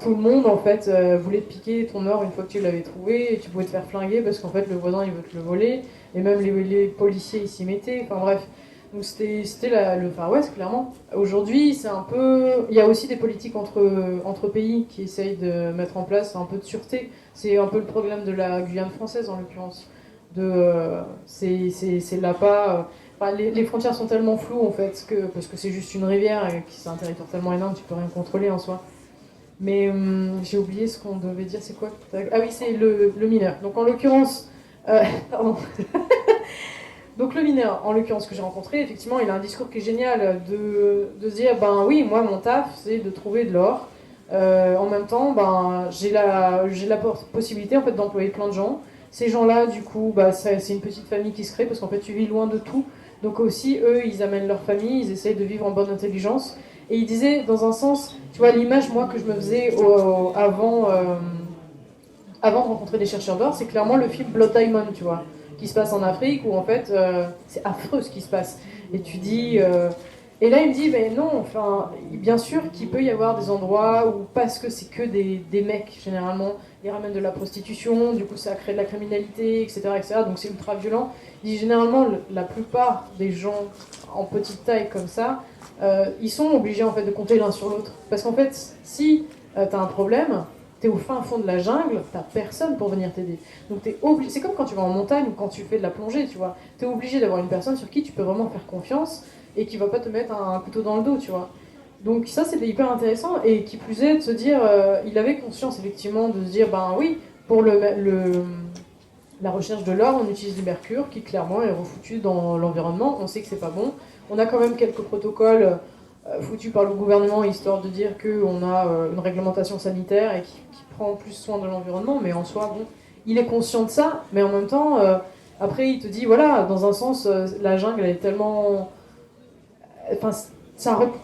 tout le monde, en fait, voulait te piquer ton or une fois que tu l'avais trouvé, et tu pouvais te faire flinguer parce qu'en fait, le voisin, il veut te le voler, et même les policiers, ils s'y mettaient, enfin bref. Donc c'était le Far West, clairement. Aujourd'hui, c'est un peu... Il y a aussi des politiques entre pays qui essayent de mettre en place un peu de sûreté. C'est un peu le problème de la Guyane française, en l'occurrence. C'est là-bas... les frontières sont tellement floues, en fait, parce que c'est juste une rivière et que c'est un territoire tellement énorme, tu peux rien contrôler en soi. Mais j'ai oublié ce qu'on devait dire, c'est quoi? Ah oui, c'est le mineur. Donc en l'occurrence... pardon. Donc le mineur, en l'occurrence que j'ai rencontré, effectivement, il a un discours qui est génial de se dire, oui, moi mon taf, c'est de trouver de l'or. En même temps, j'ai la possibilité en fait d'employer plein de gens. Ces gens-là, du coup, c'est une petite famille qui se crée parce qu'en fait, tu vis loin de tout. Donc aussi, eux, ils amènent leur famille, ils essayent de vivre en bonne intelligence. Et il disait, dans un sens, tu vois, l'image moi que je me faisais avant de rencontrer des chercheurs d'or, c'est clairement le film Blood Diamond, tu vois, qui se passe en Afrique, où en fait, c'est affreux ce qui se passe. Et tu dis... Et là, il me dit, mais non, enfin, bien sûr qu'il peut y avoir des endroits où, parce que c'est que des mecs, généralement, ils ramènent de la prostitution, du coup ça crée de la criminalité, etc. etc. Donc c'est ultra violent. Il dit, généralement, la plupart des gens en petite taille comme ça, ils sont obligés en fait de compter l'un sur l'autre. Parce qu'en fait, si t'as un problème, t'es au fin fond de la jungle, t'as personne pour venir t'aider. Donc t'es obligé. C'est comme quand tu vas en montagne ou quand tu fais de la plongée, tu vois. T'es obligé d'avoir une personne sur qui tu peux vraiment faire confiance et qui va pas te mettre un couteau dans le dos, tu vois. Donc ça, c'était hyper intéressant. Et qui plus est, de se dire, il avait conscience effectivement de se dire, oui, pour la recherche de l'or, on utilise du mercure qui clairement est refoutu dans l'environnement. On sait que c'est pas bon. On a quand même quelques protocoles foutus par le gouvernement histoire de dire qu'on a une réglementation sanitaire et qui prend plus soin de l'environnement. Mais en soi, bon, il est conscient de ça. Mais en même temps, après, il te dit, voilà, dans un sens, la jungle elle est tellement... Enfin,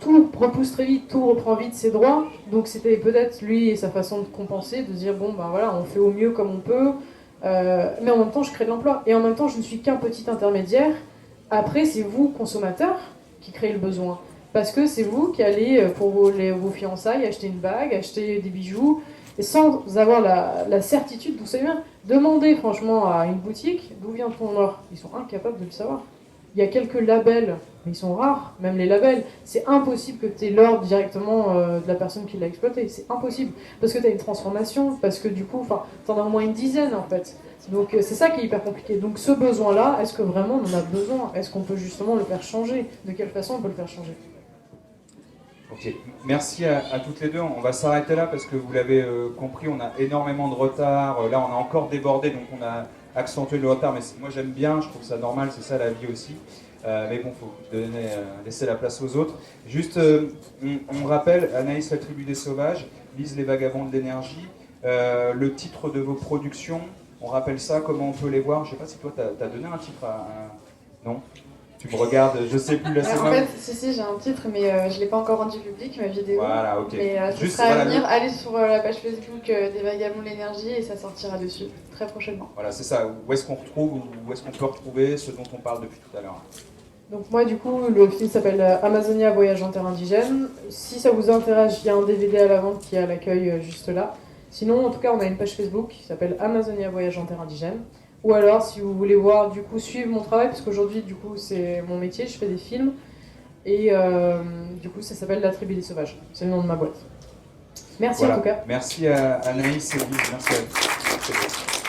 tout repousse très vite, tout reprend vite ses droits. Donc c'était peut-être lui et sa façon de compenser, de dire bon ben voilà, on fait au mieux comme on peut, mais en même temps je crée de l'emploi. Et en même temps je ne suis qu'un petit intermédiaire. Après c'est vous, consommateurs, qui créez le besoin. Parce que c'est vous qui allez pour vos fiançailles acheter une bague, acheter des bijoux, et sans avoir la certitude d'où ça vient. Demandez franchement à une boutique d'où vient ton or. Ils sont incapables de le savoir. Il y a quelques labels, mais ils sont rares, même les labels. C'est impossible que tu aies l'or directement de la personne qui l'a exploité. C'est impossible. Parce que tu as une transformation, parce que du coup, tu en as au moins une dizaine en fait. Donc c'est ça qui est hyper compliqué. Donc ce besoin-là, est-ce que vraiment on en a besoin? Est-ce qu'on peut justement le faire changer? De quelle façon on peut le faire changer? Ok, merci à toutes les deux. On va s'arrêter là parce que vous l'avez compris, on a énormément de retard. Là, on a encore débordé, donc on a accentué le retard. Mais moi, j'aime bien, je trouve ça normal, c'est ça la vie aussi. Mais bon, il faut laisser la place aux autres. Juste, on rappelle, Anaïs, la tribu des sauvages, Lise, les vagabonds de l'énergie. Le titre de vos productions, on rappelle ça, comment on peut les voir? Je sais pas si toi, tu as donné un titre à... Non? Tu me regardes, je sais plus, là c'est En fait, si, j'ai un titre, mais je ne l'ai pas encore rendu public, ma vidéo. Voilà, ok. Mais ce sera à venir. Allez sur la page Facebook des Vagabonds de l'énergie et ça sortira dessus très prochainement. Voilà, c'est ça. Où est-ce qu'on retrouve, où est-ce qu'on peut retrouver ce dont on parle depuis tout à l'heure? Donc moi du coup, le film s'appelle Amazonia Voyage en terre indigène. Si ça vous intéresse, il y a un DVD à la vente qui est à l'accueil juste là. Sinon, en tout cas, on a une page Facebook qui s'appelle Amazonia Voyage en terre indigène. Ou alors, si vous voulez voir, du coup, suivre mon travail, parce qu'aujourd'hui, du coup, c'est mon métier, je fais des films. Et du coup, ça s'appelle La Tribu des Sauvages. C'est le nom de ma boîte. Merci Voilà. en tout cas. Merci à Anaïs et Lise. Merci à vous.